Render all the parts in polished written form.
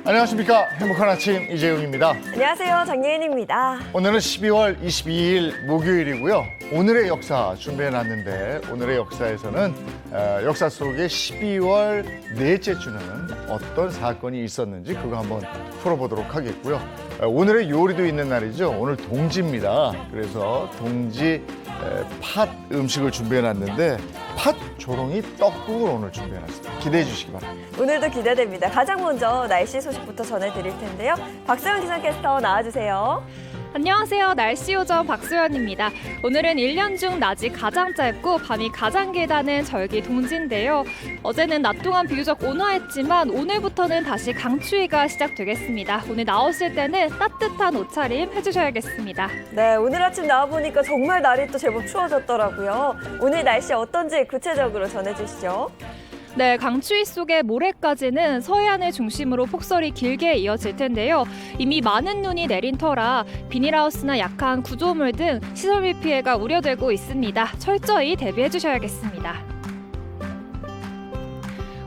안녕하십니까. 행복한 아침 이재용입니다. 안녕하세요. 장예인입니다. 오늘은 12월 22일 목요일이고요. 오늘의 역사 준비해놨는데 오늘의 역사에서는 역사 속에 12월 넷째 주는 어떤 사건이 있었는지 그거 한번 풀어보도록 하겠고요. 오늘의 요리도 있는 날이죠. 오늘 동지입니다. 그래서 동지 팥 음식을 준비해놨는데 팥 조롱이 떡국을 오늘 준비해놨습니다. 기대해 주시기 바랍니다. 오늘도 기대됩니다. 가장 먼저 날씨 소식부터 전해드릴 텐데요. 박소연 기상캐스터 나와주세요. 안녕하세요. 날씨 요정 박소연입니다. 오늘은 1년 중 낮이 가장 짧고 밤이 가장 길다는 절기 동지인데요. 어제는 낮 동안 비교적 온화했지만 오늘부터는 다시 강추위가 시작되겠습니다. 오늘 나오실 때는 따뜻한 옷차림 해주셔야겠습니다. 네, 오늘 아침 나와보니까 정말 날이 또 제법 추워졌더라고요. 오늘 날씨 어떤지 구체적으로 전해주시죠. 네, 강추위 속에 모레까지는 서해안을 중심으로 폭설이 길게 이어질 텐데요. 이미 많은 눈이 내린 터라 비닐하우스나 약한 구조물 등 시설물 피해가 우려되고 있습니다. 철저히 대비해 주셔야겠습니다.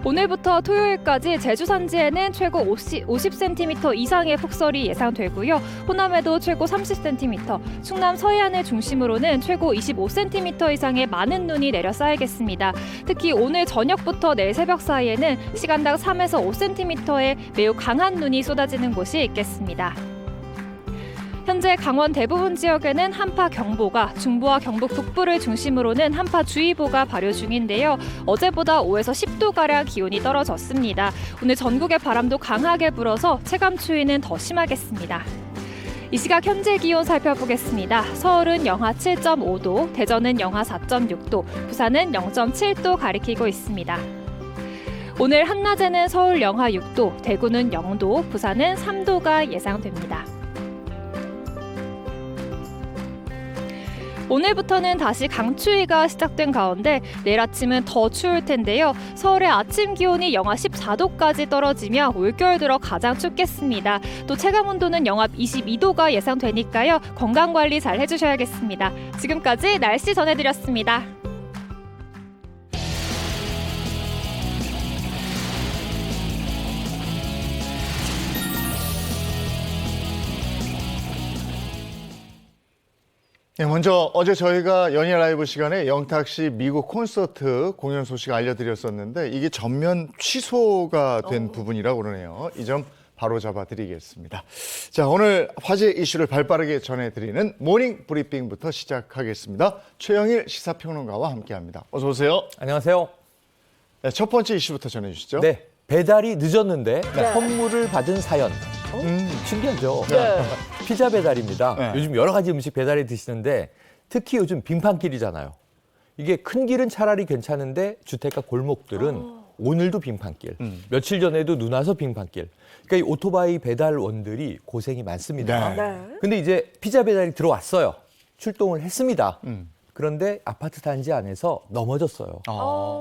오늘부터 토요일까지 제주 산지에는 최고 50cm 이상의 폭설이 예상되고요. 호남에도 최고 30cm, 충남 서해안을 중심으로는 최고 25cm 이상의 많은 눈이 내려 쌓이겠습니다. 특히 오늘 저녁부터 내일 새벽 사이에는 시간당 3에서 5cm의 매우 강한 눈이 쏟아지는 곳이 있겠습니다. 현재 강원 대부분 지역에는 한파경보가, 중부와 경북 북부를 중심으로는 한파주의보가 발효 중인데요. 어제보다 5에서 10도가량 기온이 떨어졌습니다. 오늘 전국의 바람도 강하게 불어서 체감추위는 더 심하겠습니다. 이 시각 현재 기온 살펴보겠습니다. 서울은 영하 7.5도, 대전은 영하 4.6도, 부산은 0.7도 가리키고 있습니다. 오늘 한낮에는 서울 영하 6도, 대구는 0도, 부산은 3도가 예상됩니다. 오늘부터는 다시 강추위가 시작된 가운데 내일 아침은 더 추울 텐데요. 서울의 아침 기온이 영하 14도까지 떨어지며 올겨울 들어 가장 춥겠습니다. 또 체감온도는 영하 22도가 예상되니까요. 건강관리 잘 해주셔야겠습니다. 지금까지 날씨 전해드렸습니다. 네, 먼저 어제 저희가 연예 라이브 시간에 영탁 씨 미국 콘서트 공연 소식 알려드렸었는데 이게 전면 취소가 된 부분이라고 그러네요. 이 점 바로 잡아드리겠습니다. 자, 오늘 화제 이슈를 발빠르게 전해드리는 모닝 브리핑부터 시작하겠습니다. 최영일 시사평론가와 함께합니다. 어서 오세요. 안녕하세요. 네, 첫 번째 이슈부터 전해주시죠. 네, 배달이 늦었는데 선물을 받은 사연. 신기하죠? 네. 피자 배달입니다. 네. 요즘 여러 가지 음식 배달해 드시는데 특히 요즘 빙판길이잖아요. 이게 큰 길은 차라리 괜찮은데 주택가 골목들은 오늘도 빙판길, 며칠 전에도 눈 와서 빙판길. 그러니까 이 오토바이 배달원들이 고생이 많습니다. 네. 근데 이제 피자 배달이 들어왔어요. 출동을 했습니다. 그런데 아파트 단지 안에서 넘어졌어요.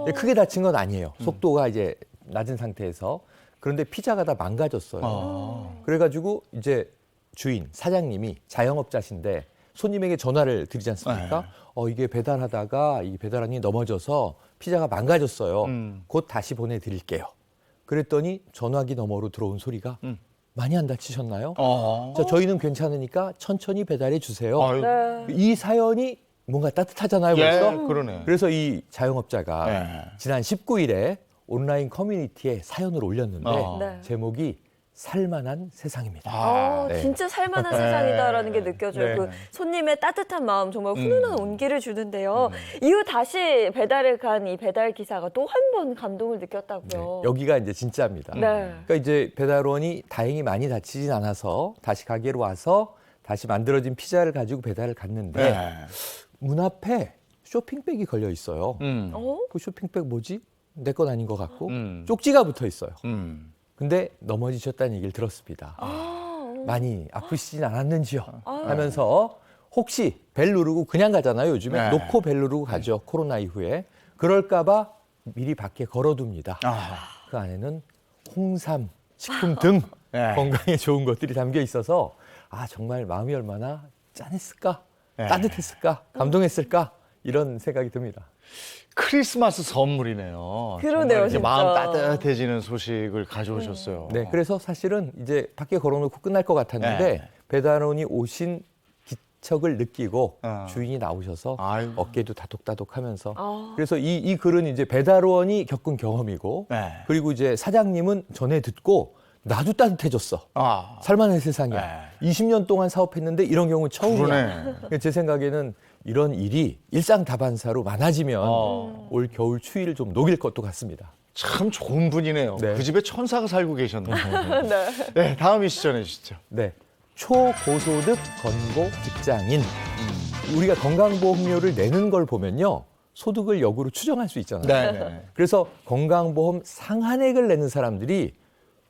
근데 크게 다친 건 아니에요. 속도가 이제 낮은 상태에서. 그런데 피자가 다 망가졌어요. 그래가지고 이제 주인, 사장님이 자영업자신데 손님에게 전화를 드리지 않습니까? 이게 배달하다가 이 배달원이 넘어져서 피자가 망가졌어요. 곧 다시 보내드릴게요. 그랬더니 전화기 너머로 들어온 소리가 많이 안 다치셨나요? 자, 저희는 괜찮으니까 천천히 배달해 주세요. 네. 이 사연이 뭔가 따뜻하잖아요, 예, 벌써? 그러네. 그래서 이 자영업자가 네. 지난 19일에 온라인 커뮤니티에 사연을 올렸는데 네. 제목이 살만한 세상입니다. 네. 진짜 살만한 세상이다라는 게 느껴져요. 네. 그 손님의 따뜻한 마음, 정말 훈훈한 온기를 주는데요. 이후 다시 배달을 간 이 배달 기사가 또 한 번 감동을 느꼈다고요. 네, 여기가 이제 진짜입니다. 네. 그러니까 이제 배달원이 다행히 많이 다치진 않아서 다시 가게로 와서 다시 만들어진 피자를 가지고 배달을 갔는데 네. 문 앞에 쇼핑백이 걸려 있어요. 어? 그 쇼핑백 뭐지? 내 건 아닌 것 같고 쪽지가 붙어 있어요. 근데 넘어지셨다는 얘기를 들었습니다. 많이 아프시진 않았는지요? 하면서 혹시 벨 누르고 그냥 가잖아요. 요즘에 네. 놓고 벨 누르고 가죠. 코로나 이후에. 그럴까 봐 미리 밖에 걸어둡니다. 그 안에는 홍삼, 식품 등 네. 건강에 좋은 것들이 담겨 있어서 아 정말 마음이 얼마나 짠했을까, 네. 따뜻했을까, 감동했을까 이런 생각이 듭니다. 크리스마스 선물이네요. 그러네요, 정말 이렇게 진짜. 마음 따뜻해지는 소식을 가져오셨어요. 네, 그래서 사실은 이제 밖에 걸어놓고 끝날 것 같았는데 네. 배달원이 오신 기척을 느끼고 주인이 나오셔서 아이고. 어깨도 다독다독하면서 아. 그래서 이 글은 이제 배달원이 겪은 경험이고 네. 그리고 이제 사장님은 전에 듣고 나도 따뜻해졌어. 아, 살만한 세상이야. 네. 20년 동안 사업했는데 이런 경우는 처음이야. 그러네. 제 생각에는 이런 일이 일상 다반사로 많아지면 올 겨울 추위를 좀 녹일 것도 같습니다. 참 좋은 분이네요. 네. 그 집에 천사가 살고 계셨네요. 네. 네, 다음 이슈 전해주시죠. 네. 초고소득 건보 직장인. 우리가 건강보험료를 내는 걸 보면요. 소득을 역으로 추정할 수 있잖아요. 네, 네. 그래서 건강보험 상한액을 내는 사람들이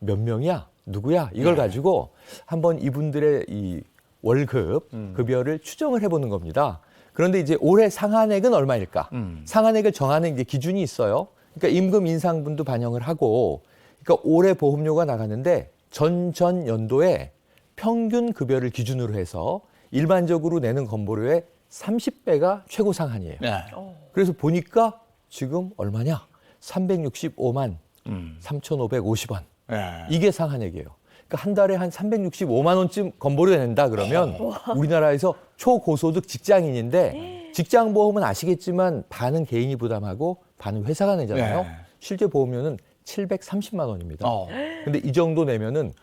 몇 명이야? 누구야? 이걸 가지고 한번 이분들의 이 월급, 급여를 추정을 해보는 겁니다. 그런데 이제 올해 상한액은 얼마일까? 상한액을 정하는 이제 기준이 있어요. 그러니까 임금 인상분도 반영을 하고, 그러니까 올해 보험료가 나가는데 전 연도에 평균 급여를 기준으로 해서 일반적으로 내는 건보료의 30배가 최고 상한이에요. 네. 그래서 보니까 지금 얼마냐? 365만 3,550원. 네. 이게 상한액이에요. 그러니까 한 달에 한 365만 원쯤 건보료 낸다 그러면 우리나라에서 초고소득 직장인인데 직장보험은 아시겠지만 반은 개인이 부담하고 반은 회사가 내잖아요. 네. 실제 보험료는 730만 원입니다. 어. 근데 이 정도 내면은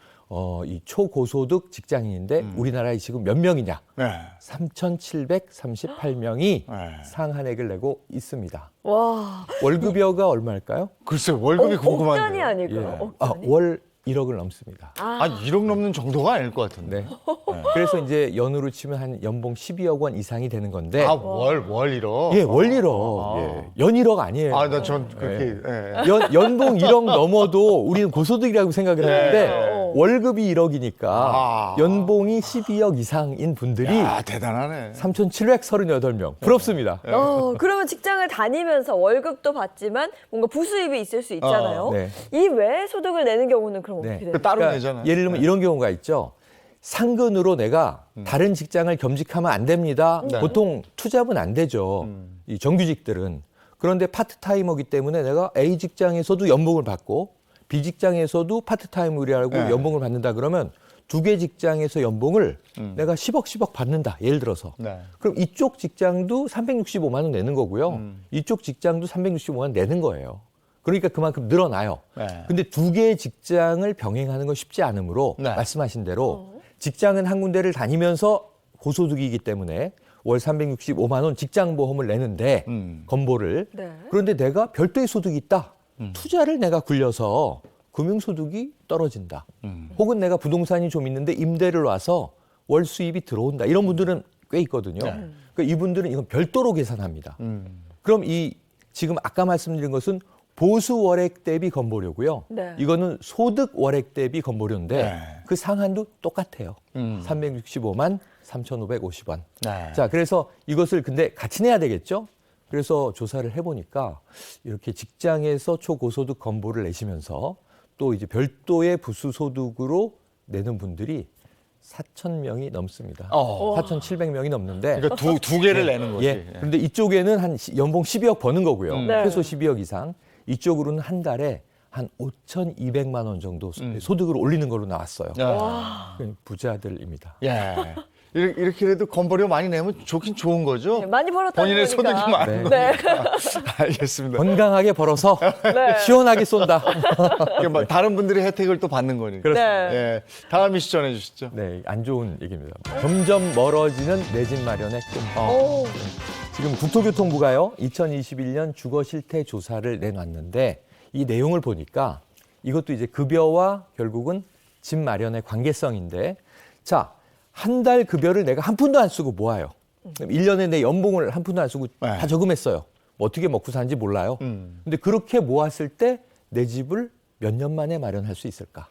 이 초고소득 직장인인데 우리나라에 지금 몇 명이냐? 네. 3,738명이 네. 상한액을 내고 있습니다. 와. 월급여가 얼마일까요? 글쎄 월급이 억단이 궁금한데요. 아닐까요? 아, 억단이? 월 1억을 넘습니다. 아, 1억 넘는 정도가 아닐 것 같은데. 네. 그래서 이제 연으로 치면 한 연봉 12억 원 이상이 되는 건데. 아, 월 1억? 예, 월 1억. 아. 예. 연 1억 아니에요. 아, 나 전 그렇게. 예. 연봉 1억 넘어도 우리는 고소득이라고 생각을 했는데 네. 월급이 1억이니까 아. 연봉이 12억 이상인 분들이 야, 대단하네. 3,738명. 부럽습니다. 그러면 직장을 다니면서 월급도 받지만 뭔가 부수입이 있을 수 있잖아요. 네. 이 외에 소득을 내는 경우는 그럼 네. 어떻게 돼요? 그 따로 내잖아요. 예를 들면 네. 이런 경우가 있죠. 상근으로 내가 다른 직장을 겸직하면 안 됩니다. 네. 보통 투잡은 안 되죠. 이 정규직들은. 그런데 파트타이머기 때문에 내가 A 직장에서도 연봉을 받고 B 직장에서도 파트타임으로 일하고 네. 연봉을 받는다 그러면 두 개 직장에서 연봉을 내가 10억 받는다. 예를 들어서. 네. 그럼 이쪽 직장도 365만 원 내는 거고요. 이쪽 직장도 365만 원 내는 거예요. 그러니까 그만큼 늘어나요. 네. 근데 두 개의 직장을 병행하는 건 쉽지 않으므로 네. 말씀하신 대로 직장은 한 군데를 다니면서 고소득이기 때문에 월 365만 원 직장보험을 내는데 건보를. 네. 그런데 내가 별도의 소득이 있다. 투자를 내가 굴려서 금융소득이 떨어진다. 혹은 내가 부동산이 좀 있는데 임대를 와서 월 수입이 들어온다. 이런 분들은 꽤 있거든요. 네. 그러니까 이분들은 이건 별도로 계산합니다. 그럼 이 지금 아까 말씀드린 것은 보수 월액 대비 건보료고요. 네. 이거는 소득 월액 대비 건보료인데 네. 그 상한도 똑같아요. 365만 3,550원. 네. 자, 그래서 이것을 근데 같이 내야 되겠죠? 그래서 조사를 해보니까 이렇게 직장에서 초고소득 건보를 내시면서 또 이제 별도의 부수소득으로 내는 분들이 4,000명이 넘습니다. 4,700명이 넘는데 그러니까 두 개를 내는 거지. 예. 그런데 이쪽에는 한 연봉 12억 버는 거고요. 네. 최소 12억 이상. 이쪽으로는 한 달에 한 5,200만 원 정도 소득을 올리는 걸로 나왔어요. 야. 부자들입니다. 예. 이렇게라도 건보료 많이 내면 좋긴 좋은 거죠. 네, 많이 벌었다는 본인의 거니까. 소득이 많은 네. 거니까. 알겠습니다. 건강하게 벌어서 네. 시원하게 쏜다. 그러니까 뭐 다른 분들이 혜택을 또 받는 거니까. 그렇습니다. 네. 예. 다음 이슈 전해 주시죠. 네, 안 좋은 얘기입니다. 점점 멀어지는 내 집 마련의 꿈. 오. 지금 국토교통부가요, 2021년 주거 실태 조사를 내놨는데 이 내용을 보니까 이것도 이제 급여와 결국은 집 마련의 관계성인데, 자, 한 달 급여를 내가 한 푼도 안 쓰고 모아요. 그럼 1년에 내 연봉을 한 푼도 안 쓰고 다 저금했어요. 뭐 어떻게 먹고 사는지 몰라요. 근데 그렇게 모았을 때 내 집을 몇 년 만에 마련할 수 있을까?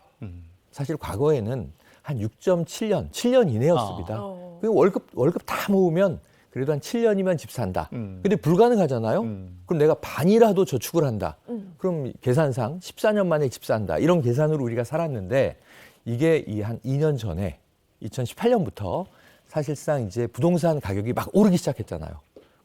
사실 과거에는 한 6.7년, 7년 이내였습니다. 그 월급 다 모으면 그래도 한 7년이면 집 산다. 근데 불가능하잖아요. 그럼 내가 반이라도 저축을 한다. 그럼 계산상 14년 만에 집 산다. 이런 계산으로 우리가 살았는데 이게 이 한 2년 전에 2018년부터 사실상 이제 부동산 가격이 막 오르기 시작했잖아요.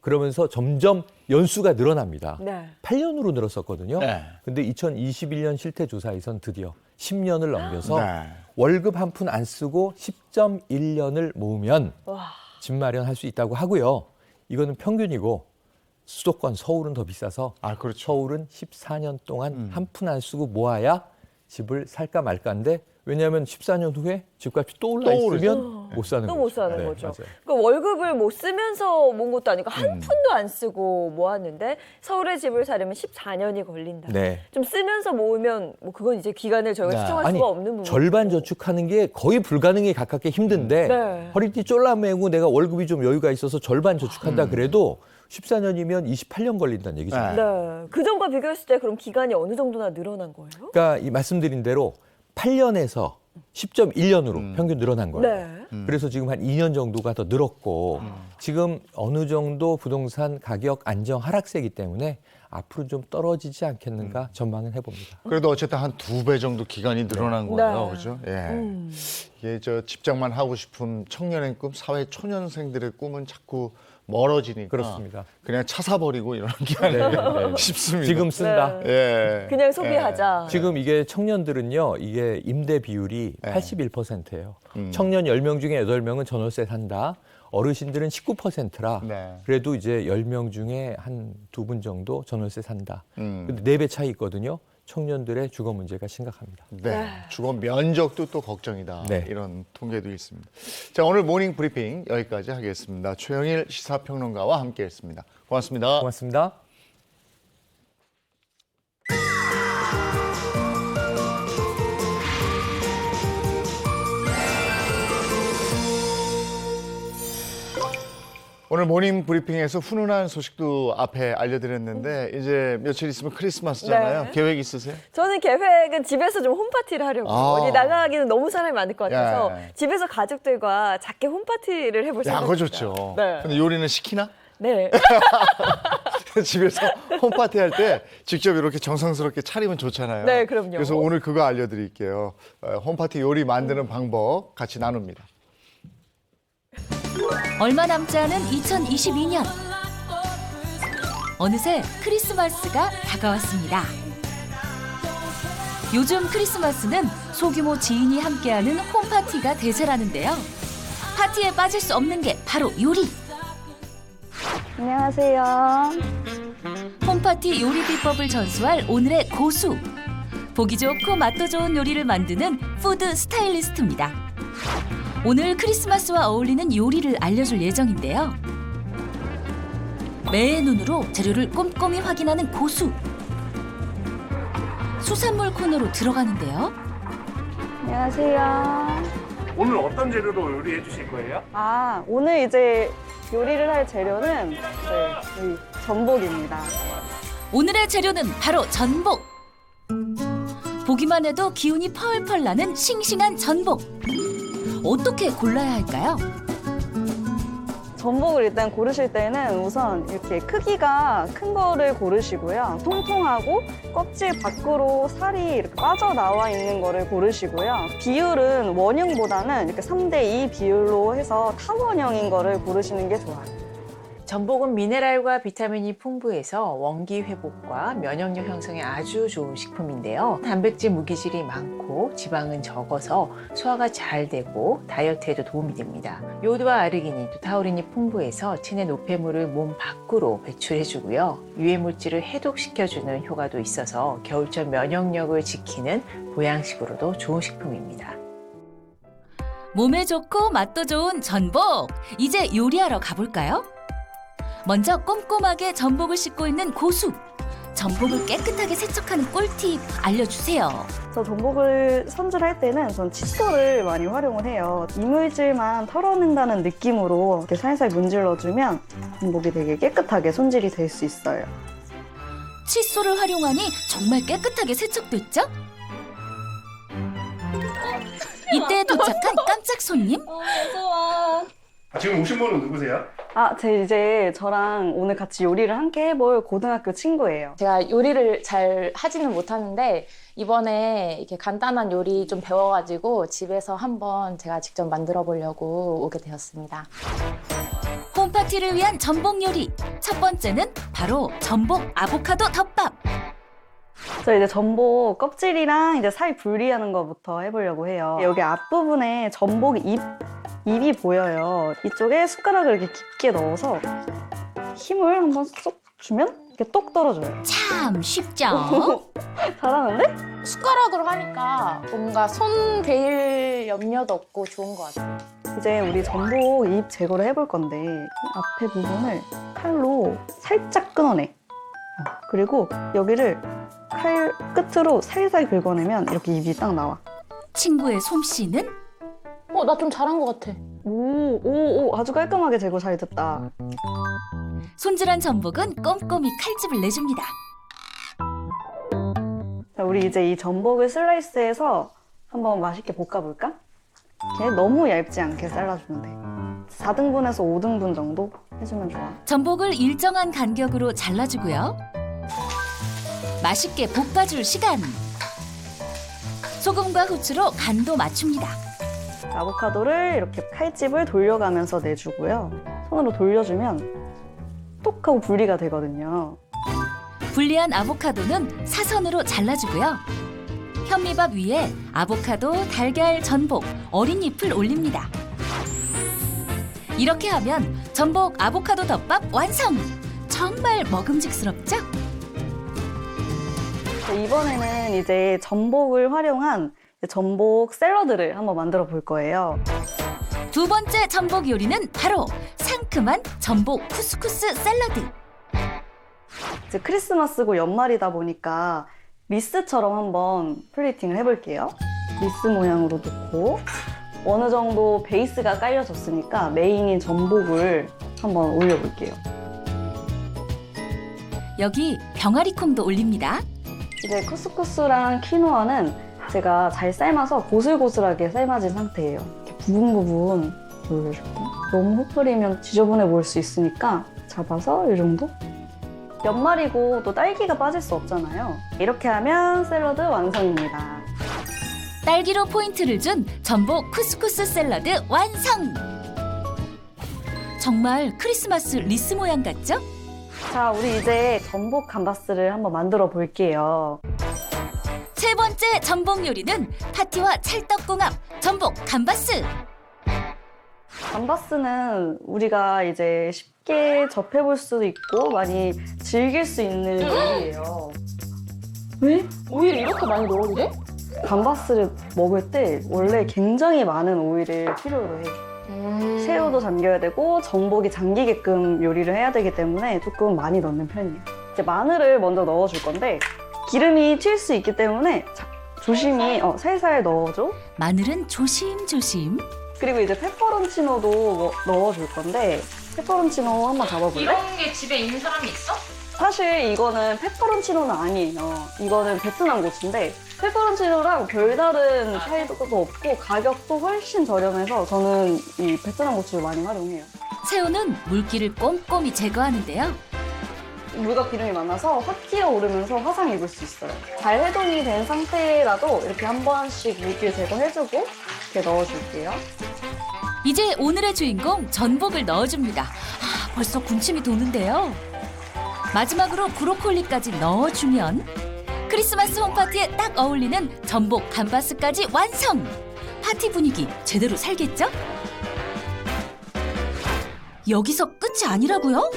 그러면서 점점 연수가 늘어납니다. 네. 8년으로 늘었었거든요. 네. 근데 2021년 실태조사에선 드디어 10년을 넘겨서 네. 월급 한 푼 안 쓰고 10.1년을 모으면 와. 집 마련할 수 있다고 하고요. 이거는 평균이고 수도권 서울은 더 비싸서 아, 그렇죠. 서울은 14년 동안 한 푼 안 쓰고 모아야 집을 살까 말까인데 왜냐하면 14년 후에 집값이 또 올라 또 있으면 못 사는 또 거죠. 못 사는 네, 거죠. 맞아요. 그러니까 월급을 못 쓰면서 모은 것도 아니고 한 푼도 안 쓰고 모았는데 서울에 집을 사려면 14년이 걸린다. 네. 좀 쓰면서 모으면 뭐 그건 이제 기간을 저희가 네. 추정할 아니, 수가 없는 부분. 절반 저축하는 게 거의 불가능에 가깝게 힘든데 네. 허리띠 쫄라매고 내가 월급이 좀 여유가 있어서 절반 저축한다 그래도 14년이면 28년 걸린다는 얘기죠. 네. 네. 그 전과 비교했을 때 그럼 기간이 어느 정도나 늘어난 거예요? 그러니까 이 말씀드린 대로 8년에서 10.1년으로 평균 늘어난 거예요. 네. 그래서 지금 한 2년 정도가 더 늘었고 지금 어느 정도 부동산 가격 안정 하락세이기 때문에 앞으로 좀 떨어지지 않겠는가 전망은 해봅니다. 그래도 어쨌든 한 2배 정도 기간이 늘어난 거예요. 네. 그죠? 예. 이게 저 직장만 하고 싶은 청년의 꿈, 사회 초년생들의 꿈은 자꾸 멀어지니까 그렇습니다. 그냥 차 사버리고 이런 게 아닐까 싶습니다. 지금 쓴다. 네. 예. 그냥 소비하자. 지금 이게 청년들은요, 이게 임대 비율이 네. 81%예요. 청년 10명 중에 8명은 전월세 산다. 어르신들은 19%라 네. 그래도 이제 10명 중에 한 2분 정도 전월세 산다. 근데 4배 차이 있거든요. 청년들의 주거 문제가 심각합니다. 네. 주거 면적도 또 걱정이다. 네. 이런 통계도 있습니다. 자, 오늘 모닝 브리핑 여기까지 하겠습니다. 최영일 시사평론가와 함께했습니다. 고맙습니다. 고맙습니다. 오늘 모닝 브리핑에서 훈훈한 소식도 앞에 알려드렸는데 이제 며칠 있으면 크리스마스잖아요. 네. 계획 있으세요? 저는 계획은 집에서 좀 홈파티를 하려고. 아. 어디 나가기는 너무 사람이 많을 것 같아서 예. 집에서 가족들과 작게 홈파티를 해볼 야, 생각입니다. 그거 좋죠. 네. 근데 요리는 시키나? 네. 집에서 홈파티 할 때 직접 이렇게 정성스럽게 차리면 좋잖아요. 네, 그럼요. 그래서 오늘 그거 알려드릴게요. 홈파티 요리 만드는 방법 같이 나눕니다. 얼마 남지 않은 2022년. 어느새 크리스마스가 다가왔습니다. 요즘 크리스마스는 소규모 지인이 함께하는 홈파티가 대세라는데요. 파티에 빠질 수 없는 게 바로 요리. 안녕하세요. 홈파티 요리 비법을 전수할 오늘의 고수. 보기 좋고 맛도 좋은 요리를 만드는 푸드 스타일리스트입니다. 오늘 크리스마스와 어울리는 요리를 알려줄 예정인데요. 매의 눈으로 재료를 꼼꼼히 확인하는 고수. 수산물 코너로 들어가는데요. 안녕하세요. 오늘 어떤 재료로 요리해 주실 거예요? 오늘 이제 요리를 할 재료는 이 전복입니다. 오늘의 재료는 바로 전복. 보기만 해도 기운이 펄펄 나는 싱싱한 전복. 어떻게 골라야 할까요? 전복을 일단 고르실 때는 우선 이렇게 크기가 큰 거를 고르시고요. 통통하고 껍질 밖으로 살이 이렇게 빠져나와 있는 거를 고르시고요. 비율은 원형보다는 이렇게 3대2 비율로 해서 타원형인 거를 고르시는 게 좋아요. 전복은 미네랄과 비타민이 풍부해서 원기 회복과 면역력 형성에 아주 좋은 식품인데요. 단백질 무기질이 많고 지방은 적어서 소화가 잘 되고 다이어트에도 도움이 됩니다. 요오드와 아르기닌, 또 타우린이 풍부해서 체내 노폐물을 몸 밖으로 배출해주고요. 유해물질을 해독시켜주는 효과도 있어서 겨울철 면역력을 지키는 보양식으로도 좋은 식품입니다. 몸에 좋고 맛도 좋은 전복. 이제 요리하러 가볼까요? 먼저 꼼꼼하게 전복을 씻고 있는 고수. 전복을 깨끗하게 세척하는 꿀팁 알려주세요. 저 전복을 손질할 때는 전 칫솔을 많이 활용을 해요. 이물질만 털어낸다는 느낌으로 이렇게 살살 문질러주면 전복이 되게 깨끗하게 손질이 될 수 있어요. 칫솔을 활용하니 정말 깨끗하게 세척됐죠? 이때 도착한 깜짝 손님. 지금 오신 분은 누구세요? 저랑 오늘 같이 요리를 함께 해볼 고등학교 친구예요. 제가 요리를 잘 하지는 못하는데 이번에 이렇게 간단한 요리 좀 배워가지고 집에서 한번 제가 직접 만들어 보려고 오게 되었습니다. 홈파티를 위한 전복 요리. 첫 번째는 바로 전복 아보카도 덮밥. 저 이제 전복 껍질이랑 이제 살 분리하는 것부터 해보려고 해요. 여기 앞부분에 전복 입이 보여요. 이쪽에 숟가락을 이렇게 깊게 넣어서 힘을 한번 쏙 주면 이렇게 똑 떨어져요. 참 쉽죠? 잘하는데? 숟가락으로 하니까 뭔가 손 베일 염려도 없고 좋은 것 같아요. 이제 우리 전복 입 제거를 해볼 건데 앞에 부분을 칼로 살짝 끊어내. 그리고 여기를 칼 끝으로 살살 긁어내면 이렇게 입이 딱 나와. 친구의 솜씨는 나 좀 잘한 것 같아. 오, 아주 깔끔하게 제거 잘 됐다. 손질한 전복은 꼼꼼히 칼집을 내줍니다. 자, 우리 이제 이 전복을 슬라이스해서 한번 맛있게 볶아볼까? 이렇게 너무 얇지 않게 잘라주면 돼. 4등분에서 5등분 정도 해주면 좋아. 전복을 일정한 간격으로 잘라주고요. 맛있게 볶아줄 시간. 소금과 후추로 간도 맞춥니다. 아보카도를 이렇게 칼집을 돌려가면서 내주고요. 손으로 돌려주면 톡 하고 분리가 되거든요. 분리한 아보카도는 사선으로 잘라주고요. 현미밥 위에 아보카도, 달걀, 전복, 어린 잎을 올립니다. 이렇게 하면 전복 아보카도 덮밥 완성! 정말 먹음직스럽죠? 이번에는 이제 전복을 활용한 전복 샐러드를 한번 만들어 볼 거예요. 두 번째 전복 요리는 바로 상큼한 전복 쿠스쿠스 샐러드. 이제 크리스마스고 연말이다 보니까 리스처럼 한번 플레이팅을 해볼게요. 리스 모양으로 놓고 어느 정도 베이스가 깔려졌으니까 메인인 전복을 한번 올려볼게요. 여기 병아리콩도 올립니다. 이제 쿠스쿠스랑 키노아는 제가 잘 삶아서 고슬고슬하게 삶아진 상태예요. 이렇게 부분 올려줄게요. 너무 흩뿌리면 지저분해 보일 수 있으니까 잡아서 이 정도? 연말이고 또 딸기가 빠질 수 없잖아요. 이렇게 하면 샐러드 완성입니다. 딸기로 포인트를 준 전복 쿠스쿠스 샐러드 완성! 정말 크리스마스 리스 모양 같죠? 자, 우리 이제 전복 감바스를 한번 만들어 볼게요. 세 번째 전복 요리는 파티와 찰떡궁합 전복 감바스. 감바스는 우리가 이제 쉽게 접해볼 수도 있고 많이 즐길 수 있는 요리예요. 왜? 오일 이렇게 많이 넣어도 돼? 감바스를 먹을 때 원래 굉장히 많은 오일을 필요로 해. 새우도 잠겨야 되고 전복이 잠기게끔 요리를 해야 되기 때문에 조금 많이 넣는 편이에요. 이제 마늘을 먼저 넣어줄 건데 기름이 튈 수 있기 때문에 조심히 살살 넣어줘. 마늘은 조심조심. 그리고 이제 페퍼론치노도 넣어줄 건데 페퍼론치노 한번 잡아볼래? 이런 게 집에 있는 사람이 있어? 사실 이거는 페퍼론치노는 아니에요. 이거는 베트남 고추인데 페퍼론치노랑 별다른 차이도 없고 가격도 훨씬 저렴해서 저는 이 베트남 고추를 많이 활용해요. 새우는 물기를 꼼꼼히 제거하는데요. 물과 기름이 많아서 확 끼어오르면서 화상 입을 수 있어요. 잘 해동이 된 상태라도 이렇게 한 번씩 물기를 제거해주고 이렇게 넣어줄게요. 이제 오늘의 주인공 전복을 넣어줍니다. 벌써 군침이 도는데요. 마지막으로 브로콜리까지 넣어주면 크리스마스 홈파티에 딱 어울리는 전복 감바스까지 완성! 파티 분위기 제대로 살겠죠? 여기서 끝이 아니라고요?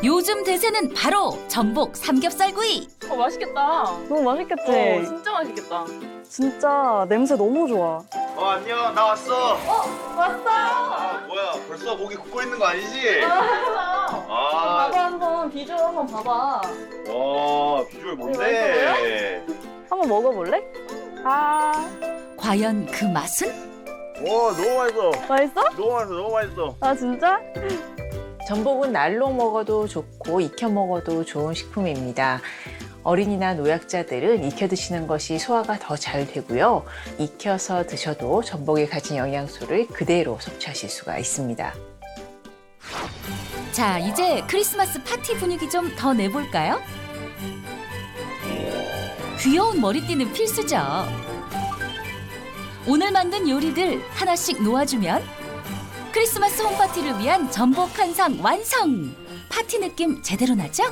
요즘 대세는 바로 전복 삼겹살구이! 맛있겠다. 너무 맛있겠지? 진짜 맛있겠다. 진짜 냄새 너무 좋아. 안녕, 나 왔어. 왔어! 뭐야, 벌써 고기 굽고 있는 거 아니지? 봐봐 한번 비주얼 한번 봐봐. 와, 비주얼 뭔데? 한번 먹어볼래? 과연 그 맛은? 와, 너무 맛있어. 맛있어? 너무 맛있어. 아 진짜? 전복은 날로 먹어도 좋고 익혀 먹어도 좋은 식품입니다. 어린이나 노약자들은 익혀 드시는 것이 소화가 더 잘 되고요. 익혀서 드셔도 전복이 가진 영양소를 그대로 섭취하실 수가 있습니다. 자, 이제 크리스마스 파티 분위기 좀 더 내볼까요? 귀여운 머리띠는 필수죠. 오늘 만든 요리들 하나씩 놓아주면 크리스마스 홈파티를 위한 전복 한상 완성! 파티 느낌 제대로 나죠?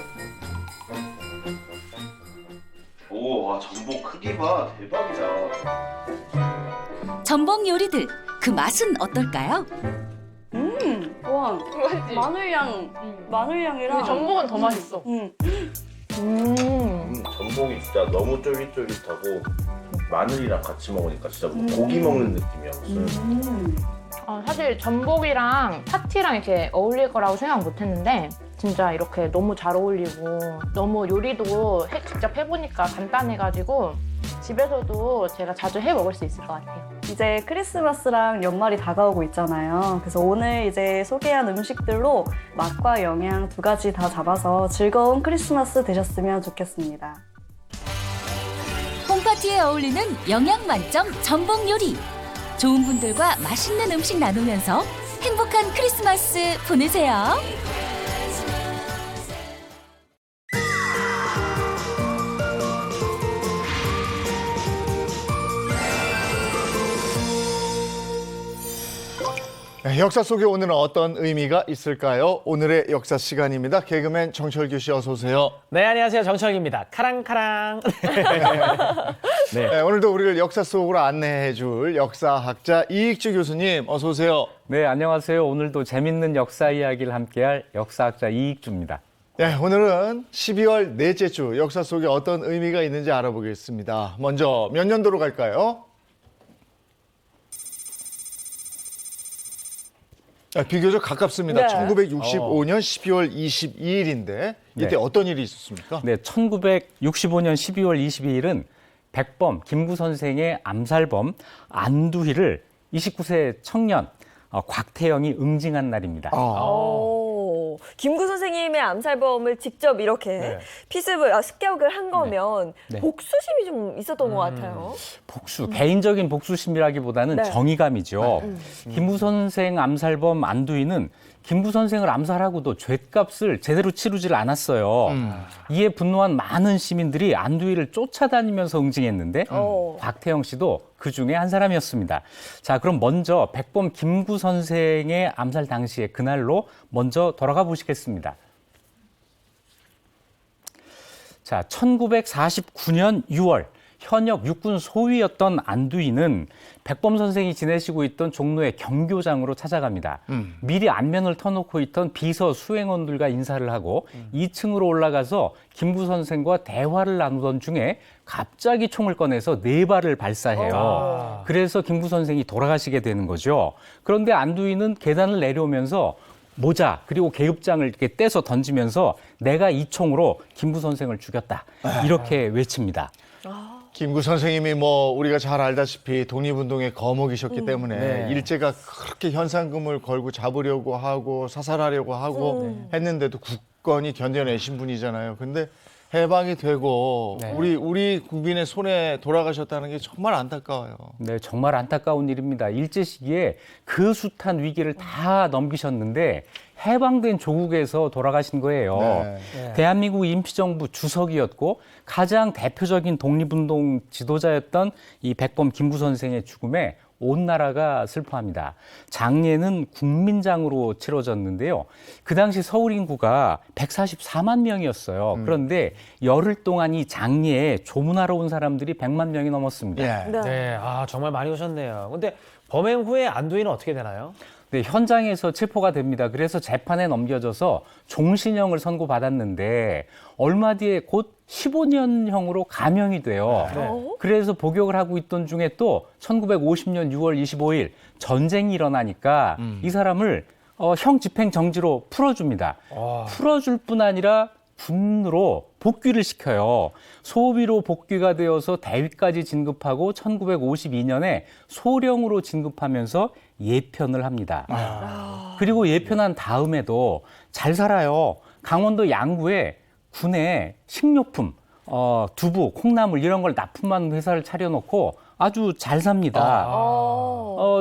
오, 와, 전복 크기 봐. 대박이다. 전복 요리들, 그 맛은 어떨까요? 와, 마늘향이랑 전복은 더 맛있어. 전복이 진짜 너무 쫄깃쫄깃하고 마늘이랑 같이 먹으니까 진짜 고기 먹는 느낌이야, 무슨. 사실 전복이랑 파티랑 이렇게 어울릴 거라고 생각 못 했는데 진짜 이렇게 너무 잘 어울리고 너무 요리도 직접 해보니까 간단해가지고 집에서도 제가 자주 해 먹을 수 있을 것 같아요. 이제 크리스마스랑 연말이 다가오고 있잖아요. 그래서 오늘 이제 소개한 음식들로 맛과 영양 두 가지 다 잡아서 즐거운 크리스마스 되셨으면 좋겠습니다. 홈파티에 어울리는 영양 만점 전복 요리. 좋은 분들과 맛있는 음식 나누면서 행복한 크리스마스 보내세요. 네, 역사 속에 오늘은 어떤 의미가 있을까요? 오늘의 역사 시간입니다. 개그맨 정철규 씨 어서 오세요. 네, 안녕하세요. 정철규입니다. 카랑카랑. 네, 오늘도 우리를 역사 속으로 안내해 줄 역사학자 이익주 교수님 어서 오세요. 네, 안녕하세요. 오늘도 재밌는 역사 이야기를 함께할 역사학자 이익주입니다. 네, 오늘은 12월 넷째 주 역사 속에 어떤 의미가 있는지 알아보겠습니다. 먼저 몇 년도로 갈까요? 비교적 가깝습니다. 네. 1965년 12월 22일인데 이때 네. 어떤 일이 있었습니까? 네, 1965년 12월 22일은 백범 김구 선생의 암살범 안두희를 29세 청년 곽태영이 응징한 날입니다. 김구 선생님의 암살범을 직접 이렇게 피습을, 습격을 한 거면 네. 복수심이 좀 있었던 것 같아요. 복수, 개인적인 복수심이라기보다는 네. 정의감이죠. 김구 선생 암살범 안두희는 김구 선생을 암살하고도 죗값을 제대로 치르질 않았어요. 이에 분노한 많은 시민들이 안두희를 쫓아다니면서 응징했는데 곽태영 씨도 그 중에 한 사람이었습니다. 자, 그럼 먼저 백범 김구 선생의 암살 당시의 그날로 먼저 돌아가 보시겠습니다. 자, 1949년 6월 현역 육군 소위였던 안두희는 백범 선생이 지내시고 있던 종로의 경교장으로 찾아갑니다. 미리 안면을 터놓고 있던 비서 수행원들과 인사를 하고 2층으로 올라가서 김구 선생과 대화를 나누던 중에 갑자기 총을 꺼내서 4발을 발사해요. 그래서 김구 선생이 돌아가시게 되는 거죠. 그런데 안두희는 계단을 내려오면서 모자 그리고 계급장을 이렇게 떼서 던지면서 내가 이 총으로 김구 선생을 죽였다. 이렇게 외칩니다. 김구 선생님이 우리가 잘 알다시피 독립운동의 거목이셨기 때문에 일제가 그렇게 현상금을 걸고 잡으려고 하고 사살하려고 하고 했는데도 굳건히 견뎌내신 분이잖아요. 근데 해방이 되고 우리 국민의 손에 돌아가셨다는 게 정말 안타까워요. 네, 정말 안타까운 일입니다. 일제 시기에 그 숱한 위기를 다 넘기셨는데 해방된 조국에서 돌아가신 거예요. 대한민국 임시정부 주석이었고 가장 대표적인 독립운동 지도자였던 이 백범 김구 선생의 죽음에 온 나라가 슬퍼합니다. 장례는 국민장으로 치러졌는데요. 그 당시 서울 인구가 144만 명이었어요. 그런데 열흘 동안 이 장례에 조문하러 온 사람들이 100만 명이 넘었습니다. 네, 정말 많이 오셨네요. 근데 범행 후에 안두희는 어떻게 되나요? 네, 현장에서 체포가 됩니다. 그래서 재판에 넘겨져서 종신형을 선고받았는데 얼마 뒤에 곧 15년형으로 감형이 돼요. 그래서 복역을 하고 있던 중에 또 1950년 6월 25일 전쟁이 일어나니까 이 사람을 형 집행 정지로 풀어줍니다. 풀어줄 뿐 아니라 군으로 복귀를 시켜요. 소위로 복귀가 되어서 대위까지 진급하고 1952년에 소령으로 진급하면서 예편을 합니다. 그리고 예편한 다음에도 잘 살아요. 강원도 양구에 군에 식료품, 두부, 콩나물 이런 걸 납품하는 회사를 차려놓고 아주 잘 삽니다.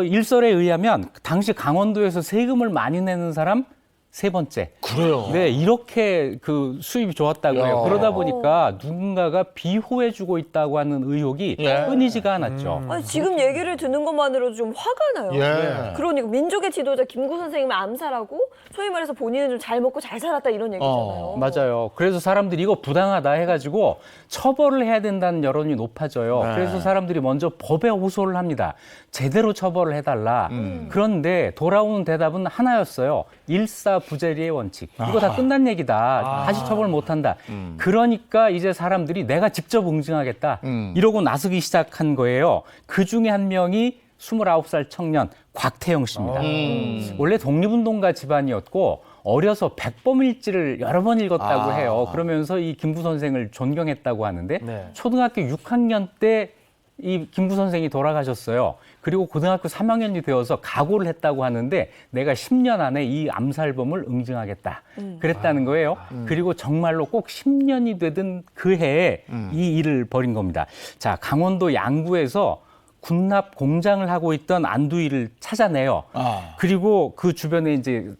일설에 의하면 당시 강원도에서 세금을 많이 내는 사람 세 번째. 그래요. 네, 이렇게 그 수입이 좋았다고 해요. 야. 그러다 보니까 누군가가 비호해주고 있다고 하는 의혹이 예. 끊이지가 않았죠. 아니, 지금 얘기를 듣는 것만으로도 좀 화가 나요. 예. 그러니까 민족의 지도자 김구 선생님을 암살하고 소위 말해서 본인은 좀 잘 먹고 잘 살았다 이런 얘기잖아요. 맞아요. 그래서 사람들이 이거 부당하다 해가지고 처벌을 해야 된다는 여론이 높아져요. 네. 그래서 사람들이 먼저 법에 호소를 합니다. 제대로 처벌을 해달라. 그런데 돌아오는 대답은 하나였어요. 일사부재리의 원칙. 이거 다 끝난 얘기다. 다시 처벌 못한다. 그러니까 이제 사람들이 내가 직접 응징하겠다. 이러고 나서기 시작한 거예요. 그 중에 한 명이 29살 청년 곽태영 씨입니다. 원래 독립운동가 집안이었고 어려서 백범일지를 여러 번 읽었다고 해요. 그러면서 이 김구 선생을 존경했다고 하는데 네. 초등학교 6학년 때 이 김구 선생이 돌아가셨어요. 그리고 고등학교 3학년이 되어서 각오를 했다고 하는데 내가 10년 안에 이 암살범을 응징하겠다. 그랬다는 거예요. 그리고 정말로 꼭 10년이 되던 그 해에 이 일을 벌인 겁니다. 자, 강원도 양구에서 군납 공장을 하고 있던 안두희를 찾아내요. 그리고 그 주변에 이제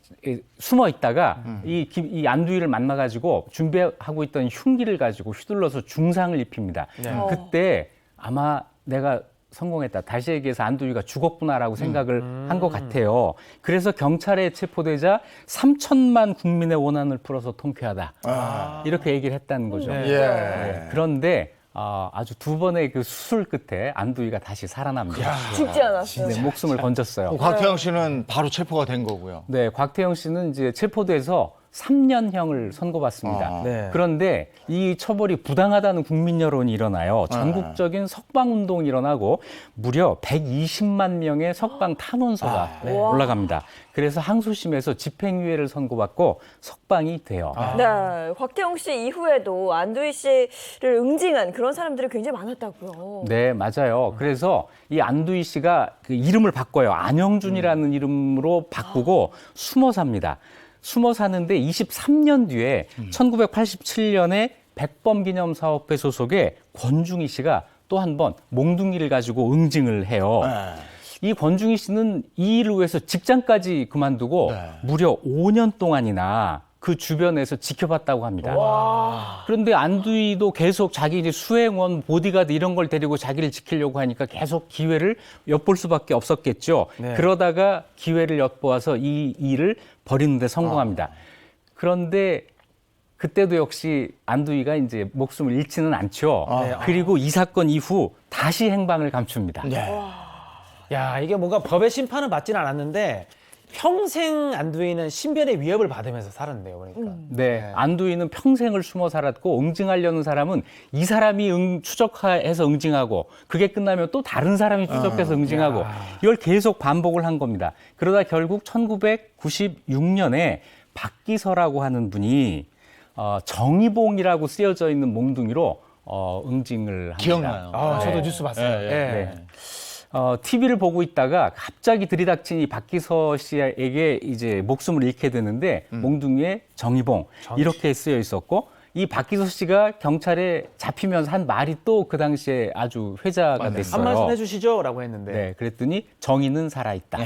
숨어 있다가 이 안두희를 만나가지고 준비하고 있던 흉기를 가지고 휘둘러서 중상을 입힙니다. 그때 아마 내가 성공했다. 다시 얘기해서 안두희가 죽었구나라고 생각을 한 것 같아요. 그래서 경찰에 체포되자 3천만 국민의 원한을 풀어서 통쾌하다. 이렇게 얘기를 했다는 거죠. 네. 그런데 아주 두 번의 그 수술 끝에 안두희가 다시 살아납니다. 죽지 않았어요. 네, 목숨을 건졌어요. 곽태영 씨는 바로 체포가 된 거고요. 네, 곽태영 씨는 이제 체포돼서 3년형을 선고받습니다. 네. 그런데 이 처벌이 부당하다는 국민 여론이 일어나요. 전국적인 석방운동이 일어나고 무려 120만 명의 석방 탄원서가 올라갑니다. 그래서 항소심에서 집행유예를 선고받고 석방이 돼요. 네, 곽태영 씨 이후에도 안두희 씨를 응징한 그런 사람들이 굉장히 많았다고요. 네, 맞아요. 그래서 이 안두희 씨가 그 이름을 바꿔요. 안영준이라는 이름으로 바꾸고 숨어 삽니다. 숨어 사는데 23년 뒤에 1987년에 백범기념사업회 소속의 권중희 씨가 또 한 번 몽둥이를 가지고 응징을 해요. 이 권중희 씨는 이 일을 위해서 직장까지 그만두고 무려 5년 동안이나 그 주변에서 지켜봤다고 합니다. 그런데 안두희도 계속 자기 이제 수행원, 보디가드 이런 걸 데리고 자기를 지키려고 하니까 계속 기회를 엿볼 수밖에 없었겠죠. 그러다가 기회를 엿보아서 이 일을 벌이는 데 성공합니다. 그런데 그때도 역시 안두희가 이제 목숨을 잃지는 않죠. 그리고 이 사건 이후 다시 행방을 감춥니다. 야, 이게 뭔가 법의 심판은 받지는 않았는데 평생 안두희는 신변의 위협을 받으면서 살았네요, 그러니까. 네, 안두희는 평생을 숨어 살았고 응징하려는 사람은 이 사람이 추적해서 응징하고 그게 끝나면 또 다른 사람이 추적해서 응징하고 이걸 계속 반복을 한 겁니다. 그러다 결국 1996년에 박기서라고 하는 분이 정의봉이라고 쓰여져 있는 몽둥이로 응징을 합니다. 기억나요. 저도 뉴스 봤어요. 네. TV를 보고 있다가 갑자기 들이닥친 이 박기서 씨에게 이제 목숨을 잃게 되는데 몽둥이에 정의봉 이렇게 쓰여 있었고 이 박기서 씨가 경찰에 잡히면서 한 말이 또 그 당시에 아주 회자가 됐어요. 한 말씀 해주시죠 라고 했는데. 네, 그랬더니 정의는 살아있다.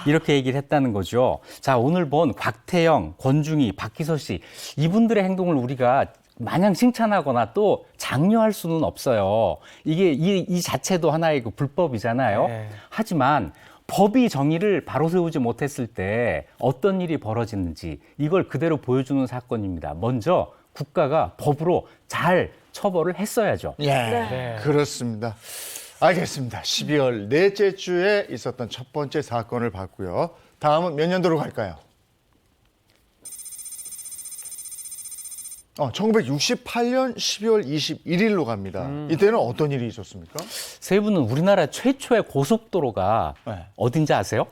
이렇게 얘기를 했다는 거죠. 자, 오늘 본 곽태영, 권중희, 박기서 씨 이분들의 행동을 우리가 마냥 칭찬하거나 또 장려할 수는 없어요. 이게 이 자체도 하나의 그 불법이잖아요. 하지만 법이 정의를 바로 세우지 못했을 때 어떤 일이 벌어지는지 이걸 그대로 보여주는 사건입니다. 먼저 국가가 법으로 잘 처벌을 했어야죠. 그렇습니다. 알겠습니다. 12월 넷째 주에 있었던 첫 번째 사건을 봤고요. 다음은 몇 년도로 갈까요? 1968년 12월 21일로 갑니다. 이때는 어떤 일이 있었습니까? 세 분은 우리나라 최초의 고속도로가 어딘지 아세요?